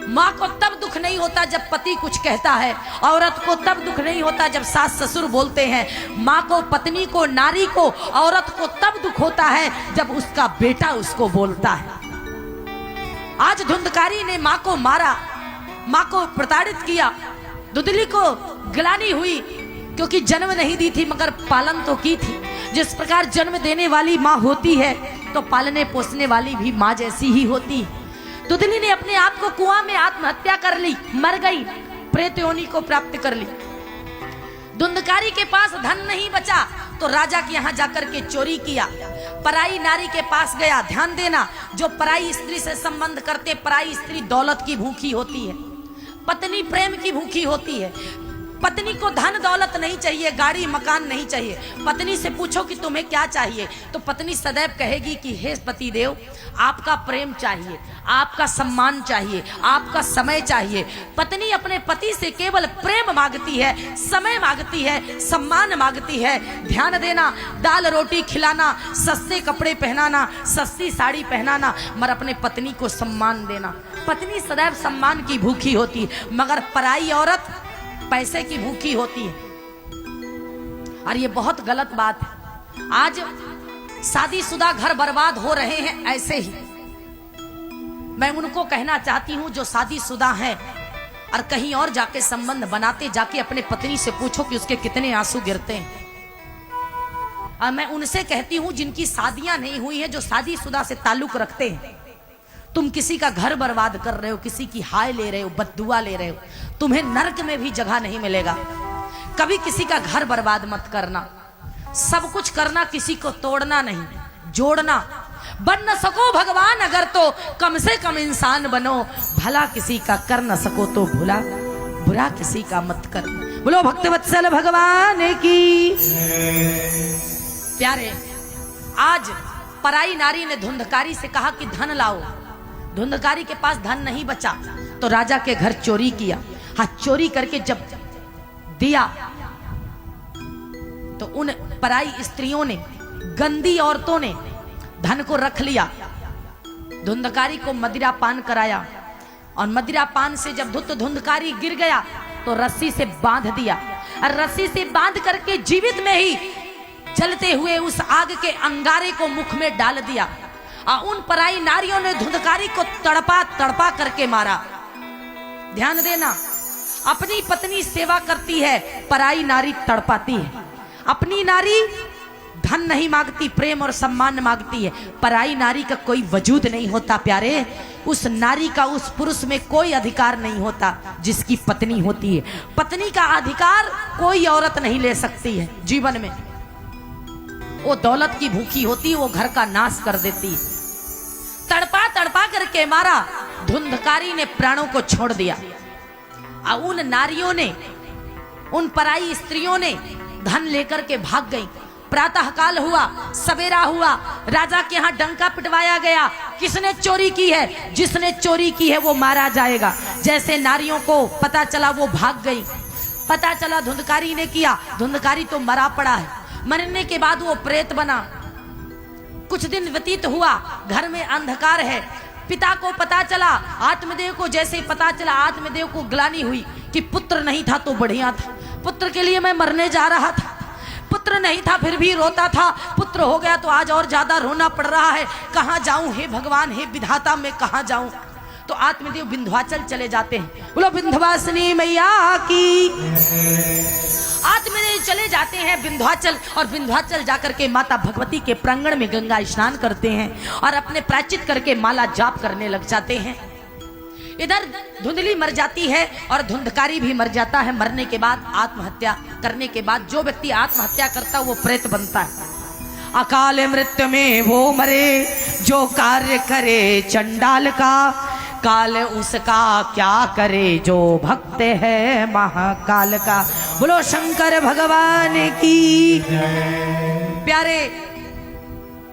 माँ को तब दुख नहीं होता जब पति कुछ कहता है, औरत को तब दुख नहीं होता जब सास ससुर बोलते हैं। माँ को, पत्नी को, नारी को, औरत को तब दुख होता है जब उसका बेटा उसको बोलता है। आज धुंधकारी ने माँ को मारा, माँ को प्रताड़ित किया। धुंधली को गिलानी हुई क्योंकि जन्म नहीं दी थी मगर पालन तो की थी। जिस प्रकार जन्म देने वाली माँ होती है तो पालने पोसने वाली भी माँ जैसी ही होती है। धुंधली ने अपने आप को कुआं में आत्महत्या कर ली, मर गई, प्रेत योनि को प्राप्त कर ली। धुंधकारी के पास धन नहीं बचा तो राजा के यहाँ जाकर के चोरी किया, पराई नारी के पास गया। ध्यान देना, जो पराई स्त्री से संबंध करते, पराई स्त्री दौलत की भूखी होती है, पत्नी प्रेम की भूखी होती है। पत्नी को धन दौलत नहीं चाहिए, गाड़ी मकान नहीं चाहिए। पत्नी से पूछो कि तुम्हें क्या चाहिए, तो पत्नी सदैव कहेगी कि हे पति देव, आपका प्रेम चाहिए, आपका सम्मान चाहिए, आपका समय चाहिए। पत्नी अपने पति से केवल प्रेम मांगती है, समय मांगती है, सम्मान मांगती है। ध्यान देना, दाल रोटी खिलाना, सस्ते कपड़े पहनाना, सस्ती साड़ी पहनाना, मगर अपने पत्नी को सम्मान देना। पत्नी सदैव सम्मान की भूखी होती है, मगर पराई औरत पैसे की भूखी होती है। और ये बहुत गलत बात है। आज शादीशुदा घर बर्बाद हो रहे हैं ऐसे ही। मैं उनको कहना चाहती हूं जो शादीशुदा हैं और कहीं और जाके संबंध बनाते, जाके अपने पत्नी से पूछो कि उसके कितने आंसू गिरते हैं। और मैं उनसे कहती हूं जिनकी शादियां नहीं हुई हैं, जो शादीशुदा से ताल्लुक रखते हैं, तुम किसी का घर बर्बाद कर रहे हो, किसी की हाय ले रहे हो, बद्दुआ ले रहे हो, तुम्हें नरक में भी जगह नहीं मिलेगा। कभी किसी का घर बर्बाद मत करना। सब कुछ करना, किसी को तोड़ना नहीं, जोड़ना। बन न सको भगवान अगर तो कम से कम इंसान बनो, भला किसी का कर न सको तो भुला बुरा किसी का मत कर। बोलो भक्तवत्सल भगवान की। प्यारे, आज पराई नारी ने धुंधकारी से कहा कि धन लाओ। धुंधकारी के पास धन नहीं बचा तो राजा के घर चोरी किया। हाँ, चोरी करके जब दिया तो उन पराई स्त्रियों ने, गंदी औरतों ने धन को रख लिया। धुंधकारी को मदिरा पान कराया और मदिरा पान से जब धुंधकारी गिर गया तो रस्सी से बांध दिया और रस्सी से बांध करके जीवित में ही जलते हुए उस आग के अंगारे को मुख में डाल दिया। और उन पराई नारियों ने धुंधकारी को तड़पा तड़पा करके मारा। ध्यान देना, अपनी पत्नी सेवा करती है, पराई नारी तड़पाती है। अपनी नारी धन नहीं मांगती, प्रेम और सम्मान मांगती है। पराई नारी का कोई वजूद नहीं होता प्यारे। उस नारी का उस पुरुष में कोई अधिकार नहीं होता जिसकी पत्नी होती है। पत्नी का अधिकार कोई औरत नहीं ले सकती है जीवन में। वो दौलत की भूखी होती है, वो घर का नाश कर देती है। तड़पा तड़पा करके मारा। धुंधकारी ने प्राणों को छोड़ दिया। और उन नारियों ने, उन पराई स्त्रियों ने धन लेकर के भाग गई। प्रातः काल हुआ, सवेरा हुआ, राजा के यहाँ डंका पिटवाया गया। किसने चोरी की है? जिसने चोरी की है वो मारा जाएगा। जैसे नारियों को पता चला वो भाग गई। पता चला धुंधकारी ने किया। धुंधकारी तो मरा पड़ा है। मरने के बाद वो प्रेत बना। कुछ दिन व्यतीत हुआ, घर में अंधकार है। पिता को पता चला, आत्मदेव को जैसे पता चला, आत्मदेव को ग्लानि हुई कि पुत्र नहीं था तो बढ़िया था। पुत्र के लिए मैं मरने जा रहा था, पुत्र नहीं था फिर भी रोता था। पुत्र हो गया तो आज और ज्यादा रोना पड़ रहा है। कहाँ जाऊं हे भगवान, हे विधाता, मैं कहाँ जाऊं? तो आत्मदेव विंध्याचल चले जाते हैं। बोलो विंध्यवासिनी मैया की। आत्मदेव चले जाते हैं विंध्याचल और विंध्याचल जाकर के माता भगवती के प्रांगण में गंगा स्नान करते हैं और अपने प्रायश्चित करके माला जाप करने लग जाते हैं। इधर धुंधली मर जाती है और धुंधकारी भी मर जाता है। मरने के बाद, आत्महत्या करने के बाद जो व्यक्ति आत्महत्या करता है वो प्रेत बनता है। अकाल मृत्यु में वो मरे जो कार्य करे चंडाल का, काल उसका क्या करे जो भक्त है महाकाल का। बोलो शंकर भगवान की। प्यारे,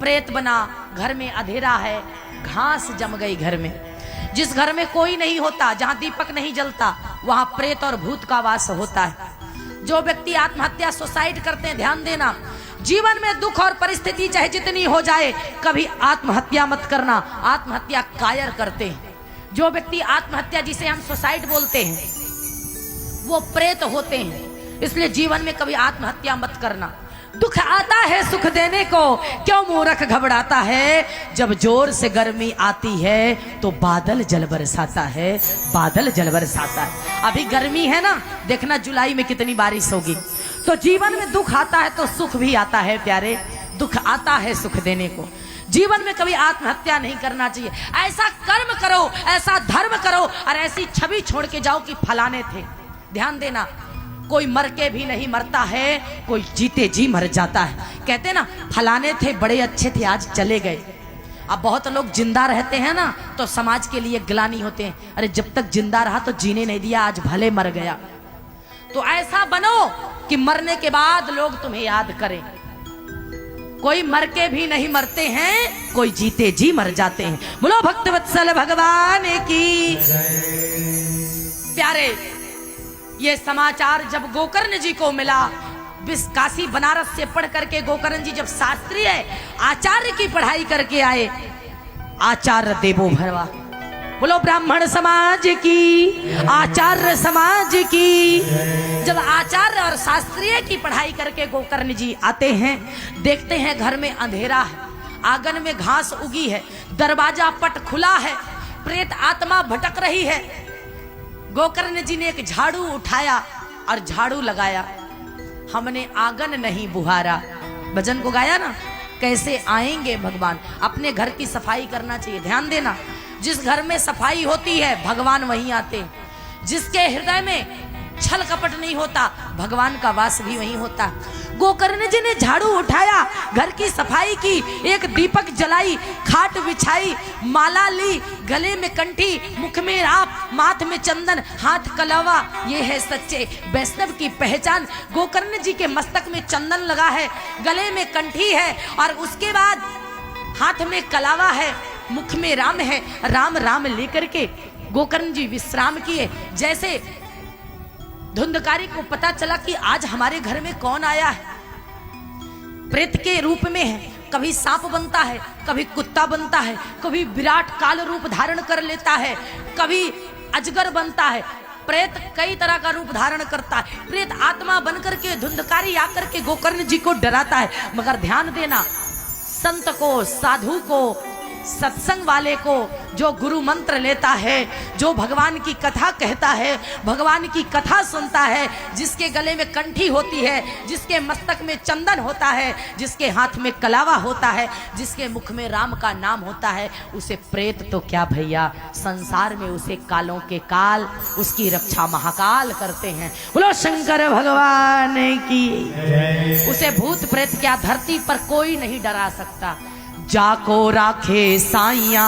प्रेत बना, घर में अंधेरा है, घास जम गई घर में। जिस घर में कोई नहीं होता, जहां दीपक नहीं जलता, वहां प्रेत और भूत का वास होता है। जो व्यक्ति आत्महत्या, सुसाइड करते हैं, ध्यान देना, जीवन में दुख और परिस्थिति चाहे जितनी हो जाए, कभी आत्महत्या मत करना। आत्महत्या कायर करते हैं। जो व्यक्ति आत्महत्या, जिसे हम सुसाइड बोलते हैं, वो प्रेत होते हैं। इसलिए जीवन में कभी आत्महत्या मत करना। दुख आता है सुख देने को, क्यों मूर्ख घबराता है? जब जोर से गर्मी आती है तो बादल जल बरसाता है, बादल जल बरसाता है। अभी गर्मी है ना, देखना जुलाई में कितनी बारिश होगी। तो जीवन में दुख आता है तो सुख भी आता है प्यारे। दुख आता है सुख देने को। जीवन में कभी आत्महत्या नहीं करना चाहिए। ऐसा कर्म करो, ऐसा धर्म करो और ऐसी छवि छोड़ के जाओ कि फलाने थे। ध्यान देना, कोई मर के भी नहीं मरता है, कोई जीते जी मर जाता है। कहते ना, फलाने थे बड़े अच्छे थे आज चले गए। अब बहुत लोग जिंदा रहते हैं ना तो समाज के लिए ग्लानि होते हैं, अरे जब तक जिंदा रहा तो जीने नहीं दिया, आज भले मर गया। तो ऐसा बनो कि मरने के बाद लोग तुम्हें याद करें। कोई मर के भी नहीं मरते हैं, कोई जीते जी मर जाते हैं। बोलो भक्तवत्सल भगवान की। प्यारे, ये समाचार जब गोकर्ण जी को मिला, काशी बनारस से पढ़ करके गोकर्ण जी जब शास्त्रीय आचार्य की पढ़ाई करके आए, आचार्य देवो भरवा, बोलो ब्राह्मण समाज की, आचार्य समाज की। जब आचार्य और शास्त्रीय की पढ़ाई करके गोकर्ण जी आते हैं, देखते हैं घर में अंधेरा है, आंगन में घास उगी है, दरवाजा पट खुला है, प्रेत आत्मा भटक रही है। गोकर्ण जी ने एक झाड़ू उठाया और झाड़ू लगाया। हमने आंगन नहीं बुहारा, भजन को गाया ना, कैसे आएंगे भगवान। अपने घर की सफाई करना चाहिए। ध्यान देना, जिस घर में सफाई होती है भगवान वहीं आते हैं। जिसके हृदय में छल कपट नहीं होता, भगवान का वास भी वहीं होता। गोकर्ण जी ने झाड़ू उठाया, घर की सफाई की, एक दीपक जलाई, खाट बिछाई, माला ली, गले में कंठी, मुख में राप, माथ में चंदन, हाथ कलावा। ये है सच्चे वैष्णव की पहचान। गोकर्ण जी के मस्तक में चंदन लगा है, गले में कंठी है और उसके बाद हाथ में कलावा है, मुख में राम है। राम राम लेकर के गोकर्ण जी विश्राम किए। जैसे धुंधकारी को पता चला कि आज हमारे घर में कौन आया है, प्रेत के रूप में है, कभी सांप बनता है, कभी कुत्ता बनता है, कभी विराट काल रूप धारण कर लेता है, कभी अजगर बनता है। प्रेत कई तरह का रूप धारण करता है। प्रेत आत्मा बनकर के धुंधकारी आकर के गोकर्ण जी को डराता है। मगर ध्यान देना, संत को, साधु को, सत्संग वाले को, जो गुरु मंत्र लेता है, जो भगवान की कथा कहता है, भगवान की कथा सुनता है, जिसके गले में कंठी होती है, जिसके मस्तक में चंदन होता है, जिसके हाथ में कलावा होता है, जिसके मुख में राम का नाम होता है, उसे प्रेत तो क्या भैया, संसार में उसे कालों के काल, उसकी रक्षा महाकाल करते हैं। बोलो शंकर भगवान की। उसे भूत प्रेत क्या धरती पर कोई नहीं डरा सकता। जाको राखे साइया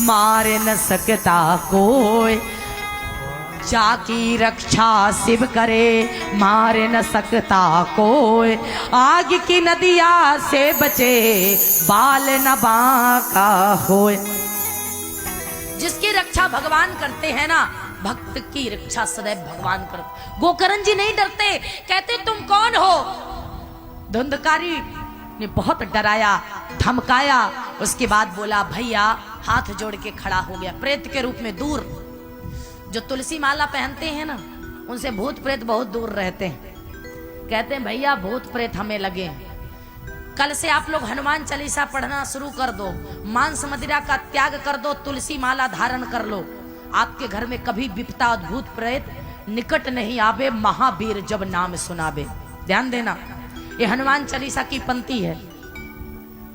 मारे न सकता कोई, जाकी रक्षा शिव करे मारे न सकता कोई। आग की नदिया से बचे बाल न बांका होए। जिसकी रक्षा भगवान करते हैं ना, भक्त की रक्षा सदैव भगवान करते। गोकर्ण जी नहीं डरते, कहते तुम कौन हो। धुंधकारी ने बहुत डराया, धमकाया, उसके बाद बोला भैया, हाथ जोड़ के खड़ा हो गया। प्रेत के रूप में दूर, जो तुलसी माला पहनते हैं ना, उनसे भूत प्रेत बहुत दूर रहते हैं। कहते हैं भैया भूत प्रेत हमें लगे, कल से आप लोग हनुमान चालीसा पढ़ना शुरू कर दो, मांस मदिरा का त्याग कर दो, तुलसी माला धारण कर लो। आपके घर में कभी विपता भूत प्रेत निकट नहीं आवे, महावीर जब नाम सुनावे। ध्यान देना, ये हनुमान चालीसा की पंक्ति है।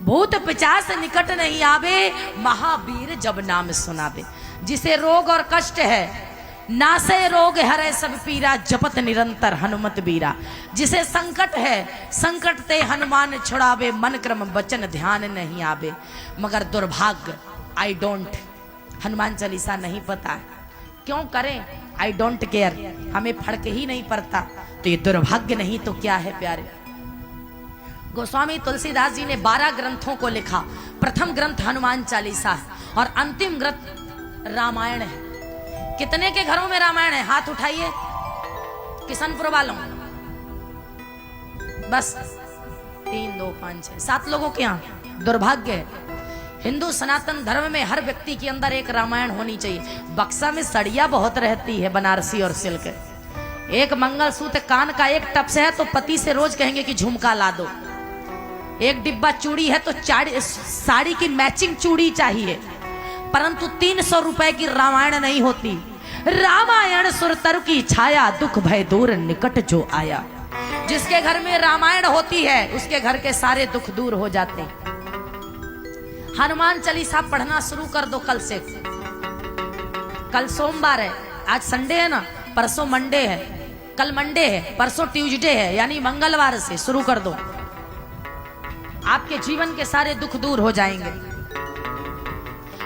भूत पिशाच निकट नहीं आवे, महावीर जब नाम सुनावे। जिसे रोग और कष्ट है, नासे रोग हरे सब पीरा, जपत निरंतर हनुमत बीरा। जिसे संकट है, संकट ते हनुमान छुड़ावे, मन क्रम वचन ध्यान नहीं आवे। मगर दुर्भाग्य, आई डोंट, हनुमान चालीसा नहीं पता है, क्यों करें, आई डोंट केयर, हमें फर्क ही नहीं पड़ता। तो ये दुर्भाग्य नहीं तो क्या है प्यारे। गोस्वामी तुलसीदास जी ने 12 ग्रंथों को लिखा। प्रथम ग्रंथ हनुमान चालीसा है और अंतिम ग्रंथ रामायण है। कितने के घरों में रामायण है, हाथ उठाइए किशनपुर वालों। बस 3, 2, 5, 6, 7 लोगों के यहाँ। दुर्भाग्य है, हिंदू सनातन धर्म में हर व्यक्ति के अंदर एक रामायण होनी चाहिए। बक्सा में सड़िया बहुत रहती है, बनारसी और सिल्क। एक मंगलसूत्र कान का एक टप से है तो पति से रोज कहेंगे कि झुमका ला दो। एक डिब्बा चूड़ी है तो साड़ी की मैचिंग चूड़ी चाहिए। परंतु 300 रुपए की रामायण नहीं होती। रामायण सुरतर की छाया, दुख भय दूर निकट जो आया। जिसके घर में रामायण होती है उसके घर के सारे दुख दूर हो जाते हैं। हनुमान चालीसा पढ़ना शुरू कर दो कल से। कल सोमवार है, आज संडे है ना, परसों मंडे है, कल मंडे है, परसों ट्यूसडे है, यानी मंगलवार से शुरू कर दो। आपके जीवन के सारे दुख दूर हो जाएंगे।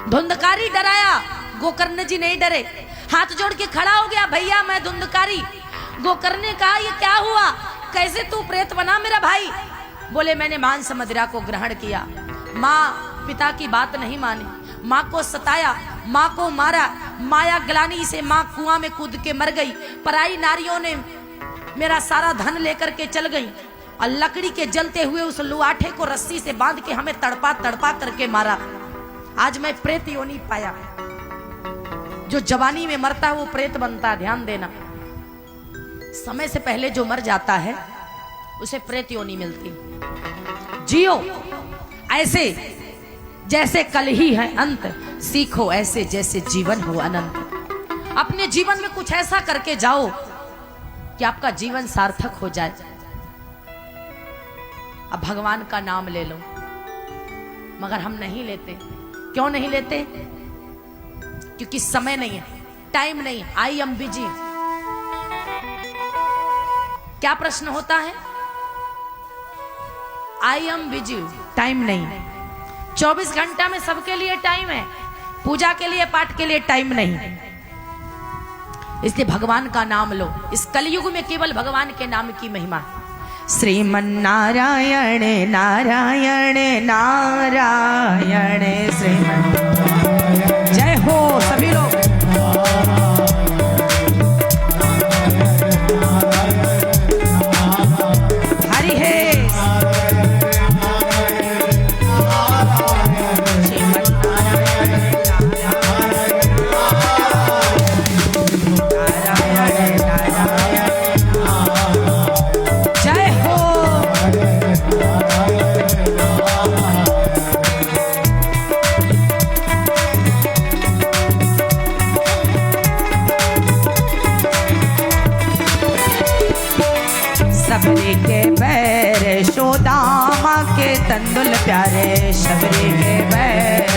धुंधकारी डराया, गोकर्ण जी नहीं डरे, हाथ जोड़ के खड़ा हो गया, भैया मैं धुंधकारी। गोकर्ण ने कहा ये क्या हुआ, कैसे तू प्रेत बना मेरा भाई। बोले मैंने मांस मदिरा को ग्रहण किया, माँ पिता की बात नहीं मानी, माँ को सताया, माँ को मारा, माया ग्लानी से माँ कुआं में कूद के मर गई। पराई नारियों ने मेरा सारा धन लेकर के चल गई और लकड़ी के जलते हुए उस लुआठे को रस्सी से बांध के हमें तड़पा तड़पा करके मारा। आज मैं प्रेत योनि पाया। जो जवानी में मरता है वो प्रेत बनता है, ध्यान देना। समय से पहले जो मर जाता है उसे प्रेत योनि मिलती। जियो ऐसे जैसे कल ही है अंत, सीखो ऐसे जैसे जीवन हो अनंत। अपने जीवन में कुछ ऐसा करके जाओ कि आपका जीवन सार्थक हो जाए। अब भगवान का नाम ले लो, मगर हम नहीं लेते। क्यों नहीं लेते? क्योंकि समय नहीं है, टाइम नहीं है। I am busy. क्या प्रश्न होता है? आई एम बिजी, टाइम नहीं। 24 घंटा में सबके लिए टाइम है, पूजा के लिए, पाठ के लिए टाइम नहीं। इसलिए भगवान का नाम लो। इस कलयुग में केवल भगवान के नाम की महिमा है। श्रीमन नारायण नारायण नारायण श्रीमन। जय हो सभी लोग। हरि है। सबरी के बैर शोदामा के तंदुल प्यारे, सबरी के बैर,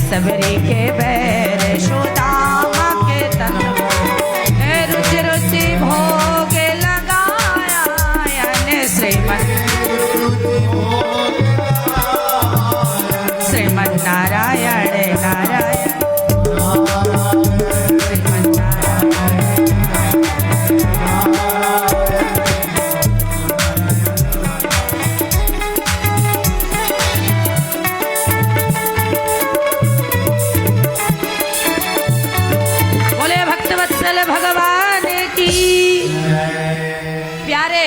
सबरी के बैर शोदामा के तंदुल, रुचि रुचि भोग लगाया यानी श्रीमन श्रीमन नारायण नारायण श्रीमन नारायण। भगवान की। प्यारे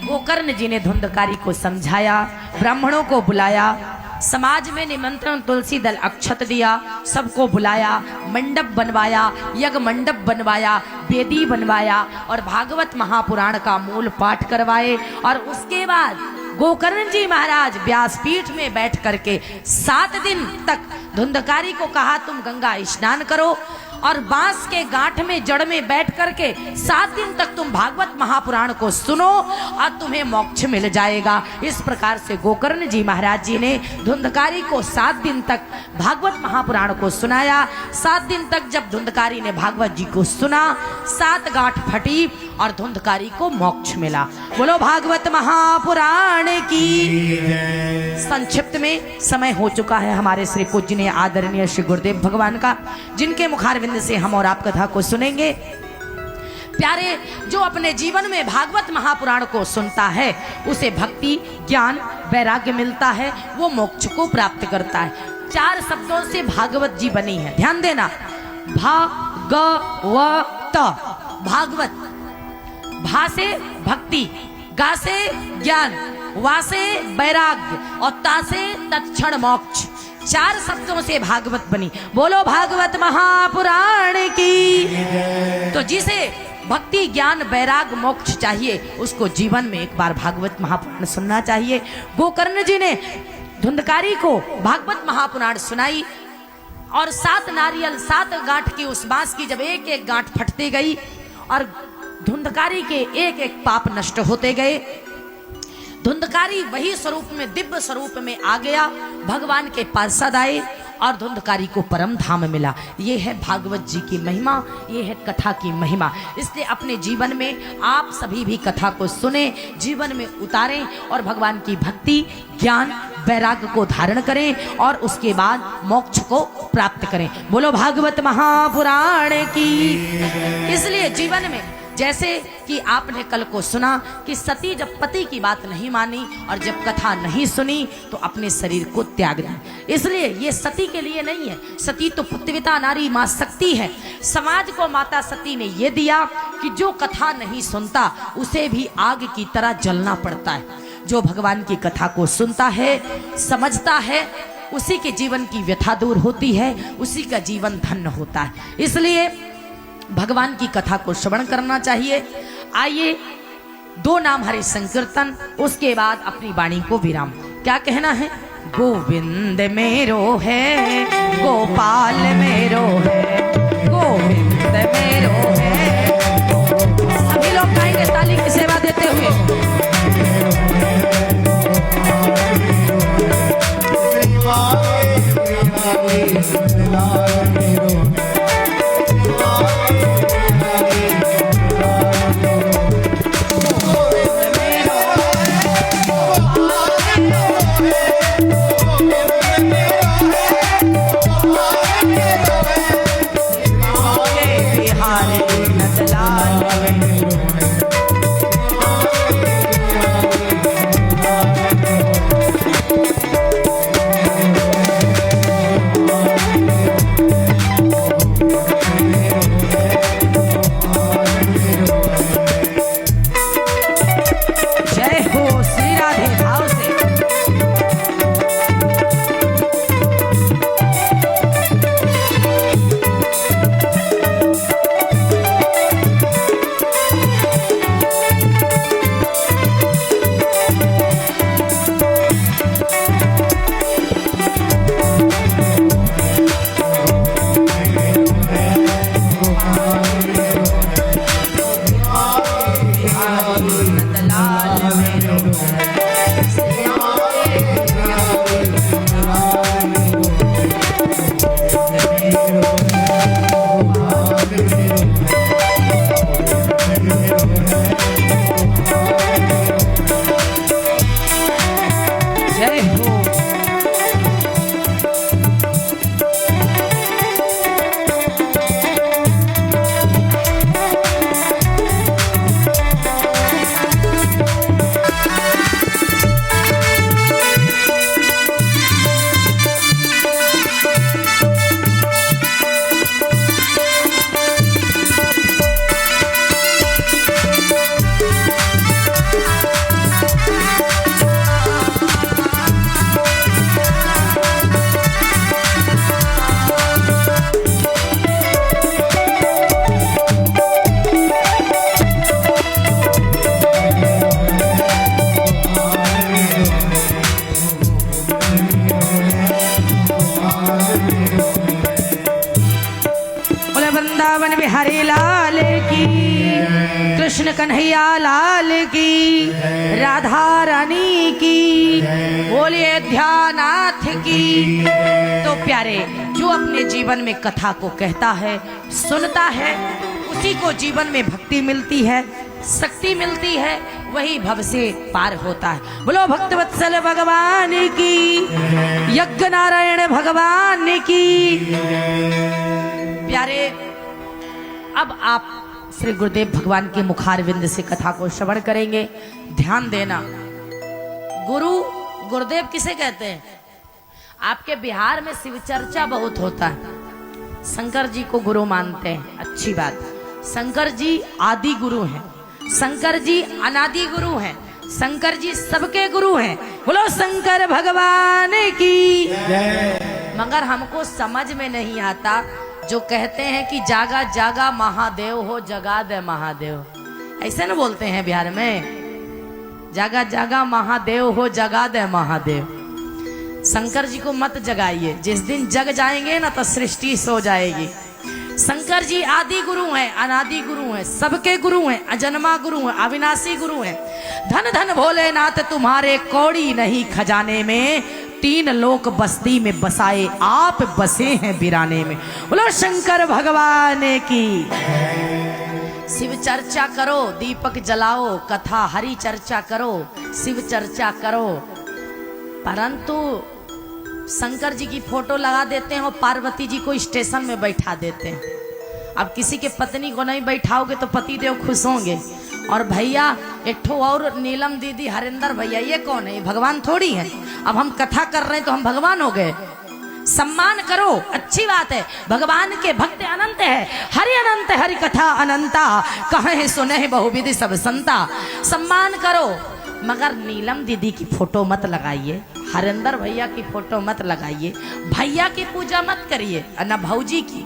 गोकर्ण जी ने धुंधकारी को समझाया, ब्राह्मणों को बुलाया, समाज में निमंत्रण, तुलसी दल, अक्षत दिया, सबको बुलाया, मंडप बनवाया, यज्ञ मंडप बनवाया, वेदी बनवाया और भागवत महापुराण का मूल पाठ करवाए। और उसके बाद गोकर्ण जी महाराज व्यासपीठ में बैठ करके 7 दिन तक धुंधकारी को कहा तुम गंगा स्नान करो और बांस के गांठ में जड़ में बैठ करके 7 दिन तक तुम भागवत महापुराण को सुनो और तुम्हें मोक्ष मिल जाएगा। इस प्रकार से गोकर्ण जी महाराज जी ने धुंधकारी को 7 दिन तक भागवत महापुराण को सुनाया। 7 दिन तक जब धुंधकारी ने भागवत जी को सुना, 7 गांठ फटी और धुंधकारी को मोक्ष मिला। बोलो भागवत महापुराण की। संक्षिप्त में समय हो चुका है हमारे श्री पूज्यनीय आदरणीय श्री गुरुदेव भगवान का, जिनके मुखारविंद से हम और आप कथा को सुनेंगे। प्यारे, जो अपने जीवन में भागवत महापुराण को सुनता है उसे भक्ति, ज्ञान, वैराग्य मिलता है, वो मोक्ष को प्राप्त करता है। 4 शब्दों से भागवत जी बनी है, ध्यान देना। भागवत, भागवत, भा से भक्ति, गा से ज्ञान, वा से वैराग्य और ता से तत्क्षण मोक्ष। 4 शब्दों से भागवत बनी। बोलो भागवत महापुराण की। तो जिसे भक्ति, ज्ञान, वैराग, मोक्ष चाहिए उसको जीवन में एक बार भागवत महापुराण सुनना चाहिए। गोकर्ण जी ने धुंधकारी को भागवत महापुराण सुनाई और 7 नारियल, 7 गांठ की उस बांस की जब एक एक गांठ फटती गई और धुंधकारी के एक एक पाप नष्ट होते गए, धुंधकारी वही स्वरूप में, दिव्य स्वरूप में आ गया। भगवान के पार्षद आए और धुंधकारी को परम धाम मिला। ये है भागवत जी की महिमा, ये है कथा की महिमा। इसलिए अपने जीवन में आप सभी भी कथा को सुने, जीवन में उतारें और भगवान की भक्ति, ज्ञान, वैराग्य को धारण करें और उसके बाद मोक्ष को प्राप्त करें। बोलो भागवत महापुराण की। इसलिए जीवन में जैसे कि आपने कल को सुना कि सती जब पति की बात नहीं मानी और जब कथा नहीं सुनी तो अपने शरीर को त्याग दी। इसलिए ये सती के लिए नहीं है, सती तो पतिव्रता नारी मां शक्ति है। समाज को माता सती ने ये दिया कि जो कथा नहीं सुनता उसे भी आग की तरह जलना पड़ता है। जो भगवान की कथा को सुनता है, समझता है, उसी के जीवन की व्यथा दूर होती है, उसी का जीवन धन्य होता है। इसलिए भगवान की कथा को श्रवण करना चाहिए। आइए 2 नाम हरि संकीर्तन, उसके बाद अपनी वाणी को विराम। क्या कहना है? गोविंद मेरो है, गोपाल मेरो है, गोविंद मेरो है। सभी लोग गाएंगे ताली की सेवा देते हुए। वृंदावन बिहारी लाल की, कृष्ण कन्हैया लाल की, राधा रानी की, बोलिए ध्यानाथ की। तो प्यारे, जो अपने जीवन में कथा को कहता है, सुनता है, उसी को जीवन में भक्ति मिलती है, शक्ति मिलती है, वही भव से पार होता है। बोलो भक्तवत्सल भगवान की, यज्ञ नारायण भगवान की। प्यारे, अब आप श्री गुरुदेव भगवान के मुखारविंद से कथा को श्रवण करेंगे। ध्यान देना, गुरुदेव किसे कहते हैं? आपके बिहार में शिव चर्चा बहुत होता है, शंकर जी को गुरु मानते हैं, अच्छी बात। शंकर जी आदि गुरु हैं, शंकर जी अनादि गुरु हैं, शंकर जी सबके गुरु हैं। बोलो शंकर भगवान की। मगर हमको समझ में नहीं आता जो कहते हैं कि जागा जागा महादेव हो, जगा दे महादेव। ऐसे न बोलते हैं बिहार में, जागा जागा महादेव हो, जगा दे महादेव। शंकर जी को मत जगाइए, जिस दिन जग जाएंगे ना तो सृष्टि सो जाएगी। शंकर जी आदि गुरु हैं, अनादि गुरु हैं, सबके गुरु हैं, अजन्मा गुरु हैं, अविनाशी गुरु हैं। धन धन भोलेनाथ तुम्हारे कौड़ी नहीं खजाने में, 3 लोक बस्ती में बसाए आप बसे हैं बिराने में। बोलो शंकर भगवान की। शिव चर्चा करो, दीपक जलाओ, कथा हरि चर्चा करो, शिव चर्चा करो, परंतु शंकर जी की फोटो लगा देते हैं और पार्वती जी को स्टेशन में बैठा देते हैं। अब किसी के पत्नी को नहीं बैठाओगे तो पति देव खुश होंगे। और भैया एक ठो और नीलम दीदी, हरिंदर भैया, ये कौन है? भगवान थोड़ी है। अब हम कथा कर रहे हैं तो हम भगवान हो गए। सम्मान करो, अच्छी बात है, भगवान के भक्त अनंत है, हरि अनंत, हरि कथा अनंता, कहे सुने बहुविधि सब संता। सम्मान करो, मगर नीलम दीदी की फोटो मत लगाइए, हरिंदर भैया की फोटो मत लगाइए, भैया की पूजा मत करिए, ना भौजी की,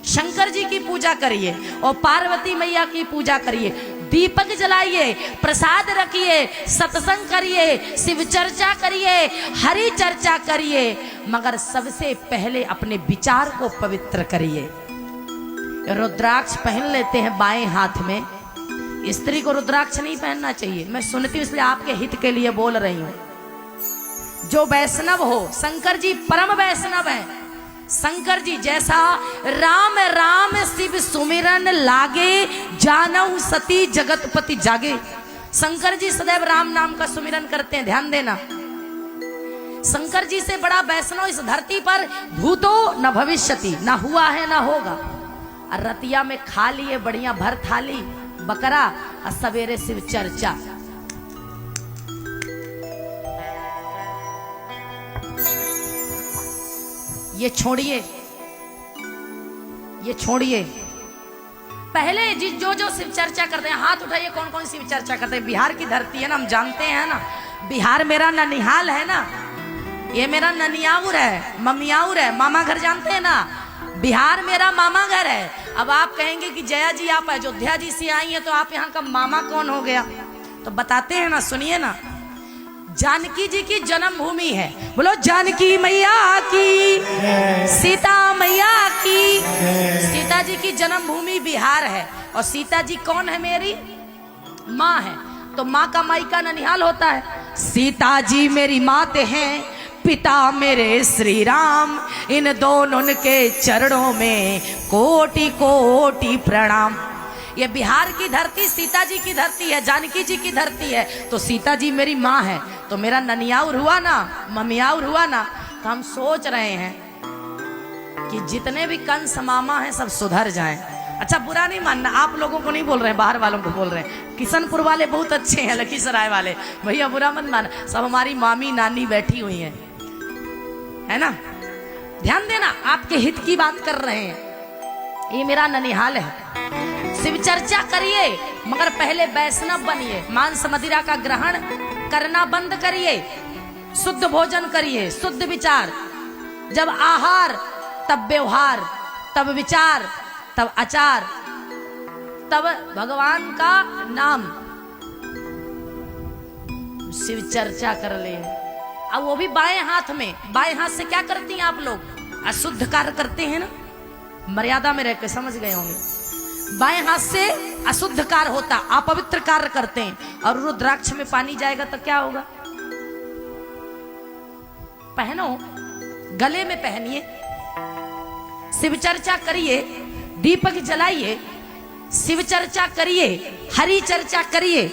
शंकर जी की पूजा करिए और पार्वती मैया की पूजा करिए। दीपक जलाइए, प्रसाद रखिए, सत्संग करिए, शिव चर्चा करिए, हरि चर्चा करिए, मगर सबसे पहले अपने विचार को पवित्र करिए। रुद्राक्ष पहन लेते हैं बाएं हाथ में, स्त्री को रुद्राक्ष नहीं पहनना चाहिए। मैं सुनती हूँ इसलिए आपके हित के लिए बोल रही हूँ। जो वैष्णव हो, शंकर जी परम वैष्णव है। शंकर जी जैसा राम राम शिव सुमिरन लागे, जानऊ सती जगतपति जागे। शंकर जी सदैव राम नाम का सुमिरन करते हैं, ध्यान देना। शंकर जी से बड़ा वैष्णव इस धरती पर भूतो न भविष्यति, ना हुआ है ना होगा। रतिया में खा लिए बढ़िया भर थाली बकरा और सवेरे शिव चर्चा। ये छोड़िए, ये छोड़िए। पहले जो शिव चर्चा करते हैं हाथ उठाइए। कौन कौन शिव चर्चा करते हैं? बिहार की धरती है ना, हम जानते हैं ना। बिहार मेरा ननिहाल है ना, ये मेरा ननियाउर है, ममियाउर है, मामा घर जानते हैं ना। बिहार मेरा मामा घर है। अब आप कहेंगे कि जया जी आप अयोध्या जी से आई हैं तो आप यहाँ का मामा कौन हो गया? तो बताते हैं ना, सुनिए ना। जानकी जी की जन्मभूमि है, बोलो जानकी मैया की, सीता मैया की। सीता जी की जन्मभूमि बिहार है। और सीता जी कौन है? मेरी माँ है। तो माँ का मायका ननिहाल होता है। सीता जी मेरी माते हैं, पिता मेरे श्री राम, इन दोनों के चरणों में कोटि कोटि प्रणाम। ये बिहार की धरती सीता जी की धरती है, जानकी जी की धरती है। तो सीता जी मेरी माँ है, तो मेरा ननियाउर हुआ ना, ममियाउर हुआ ना। तो हम सोच रहे हैं कि जितने भी कंस मामा हैं सब सुधर जाएं। अच्छा, बुरा नहीं मानना, आप लोगों को नहीं बोल रहे हैं, बाहर वालों को बोल रहे हैं। किशनपुर वाले बहुत अच्छे हैं, लखीसराय वाले, भैया बुरा मत माना। सब हमारी मामी नानी बैठी हुई हैं, है ना। ध्यान देना, आपके हित की बात कर रहे हैं। ये मेरा ननिहाल है। शिव चर्चा करिए, मगर पहले वैष्णव बनिए। मांस मदिरा का ग्रहण करना बंद करिए, शुद्ध भोजन करिए, शुद्ध विचार। जब आहार तब व्यवहार, तब विचार, तब आचार, तब भगवान का नाम। शिव चर्चा कर ले, अब वो भी बाएं हाथ में। बाएं हाथ से क्या करती हैं आप लोग? अशुद्ध कार्य करते हैं ना, मर्यादा में रहकर समझ गए होंगे। बाएं हाथ से अशुद्ध कार्य होता, अपवित्र कार्य करते हैं। और रुद्राक्ष में पानी जाएगा तो क्या होगा? पहनो, गले में पहनिए, शिव चर्चा करिए, दीपक जलाइए, शिव चर्चा करिए, हरि चर्चा करिए।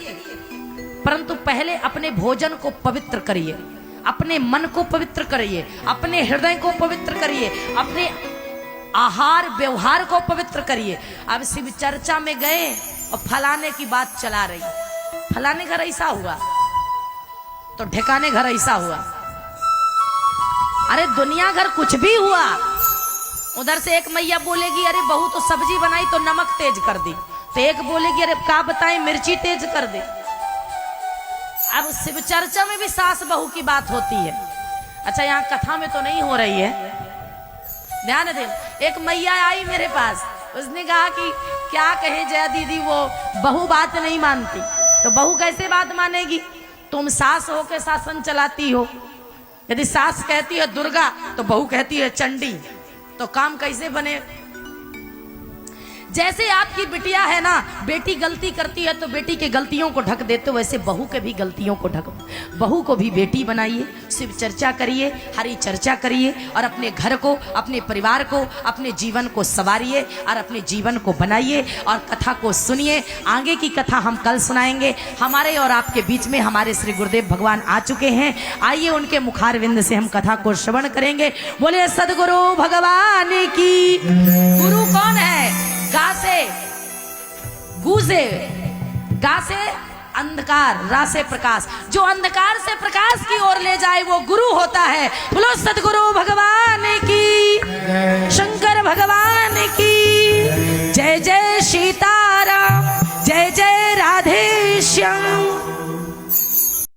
परंतु पहले अपने भोजन को पवित्र करिए, अपने मन को पवित्र करिए, अपने हृदय को पवित्र करिए, अपने आहार व्यवहार को पवित्र करिए। अब शिव चर्चा में गए और फलाने की बात चला रही, फलाने घर ऐसा हुआ तो ठिकाने घर ऐसा हुआ। अरे दुनिया घर कुछ भी हुआ, उधर से एक मैया बोलेगी अरे बहू तो सब्जी बनाई तो नमक तेज कर दी, तो एक बोलेगी अरे क्या बताएं मिर्ची तेज कर दे। अब शिव चर्चा में भी सास बहू की बात होती है। अच्छा, यहाँ कथा में तो नहीं हो रही है, ध्यान दे। एक मैया आई मेरे पास, उसने कहा कि क्या कहे जया दीदी, वो बहू बात नहीं मानती। तो बहू कैसे बात मानेगी? तुम सास हो के शासन चलाती हो। यदि सास कहती है दुर्गा तो बहू कहती है चंडी, तो काम कैसे बने? जैसे आपकी बिटिया है ना, बेटी गलती करती है तो बेटी के गलतियों को ढक देते हो, वैसे बहू के भी गलतियों को ढक, बहू को भी बेटी बनाइए, शिव चर्चा करिए, हरि चर्चा करिए और अपने घर को, अपने परिवार को, अपने जीवन को संवारिए और अपने जीवन को बनाइए और कथा को सुनिए। आगे की कथा हम कल सुनाएंगे। हमारे और आपके बीच में हमारे श्री गुरुदेव भगवान आ चुके हैं। आइए उनके मुखारविंद से हम कथा को श्रवण करेंगे। बोले सदगुरु भगवान की। गुरु कौन है? गा से गू से, गा से अंधकार, रा से प्रकाश। जो अंधकार से प्रकाश की ओर ले जाए वो गुरु होता है। बोलो सदगुरु भगवान की, शंकर भगवान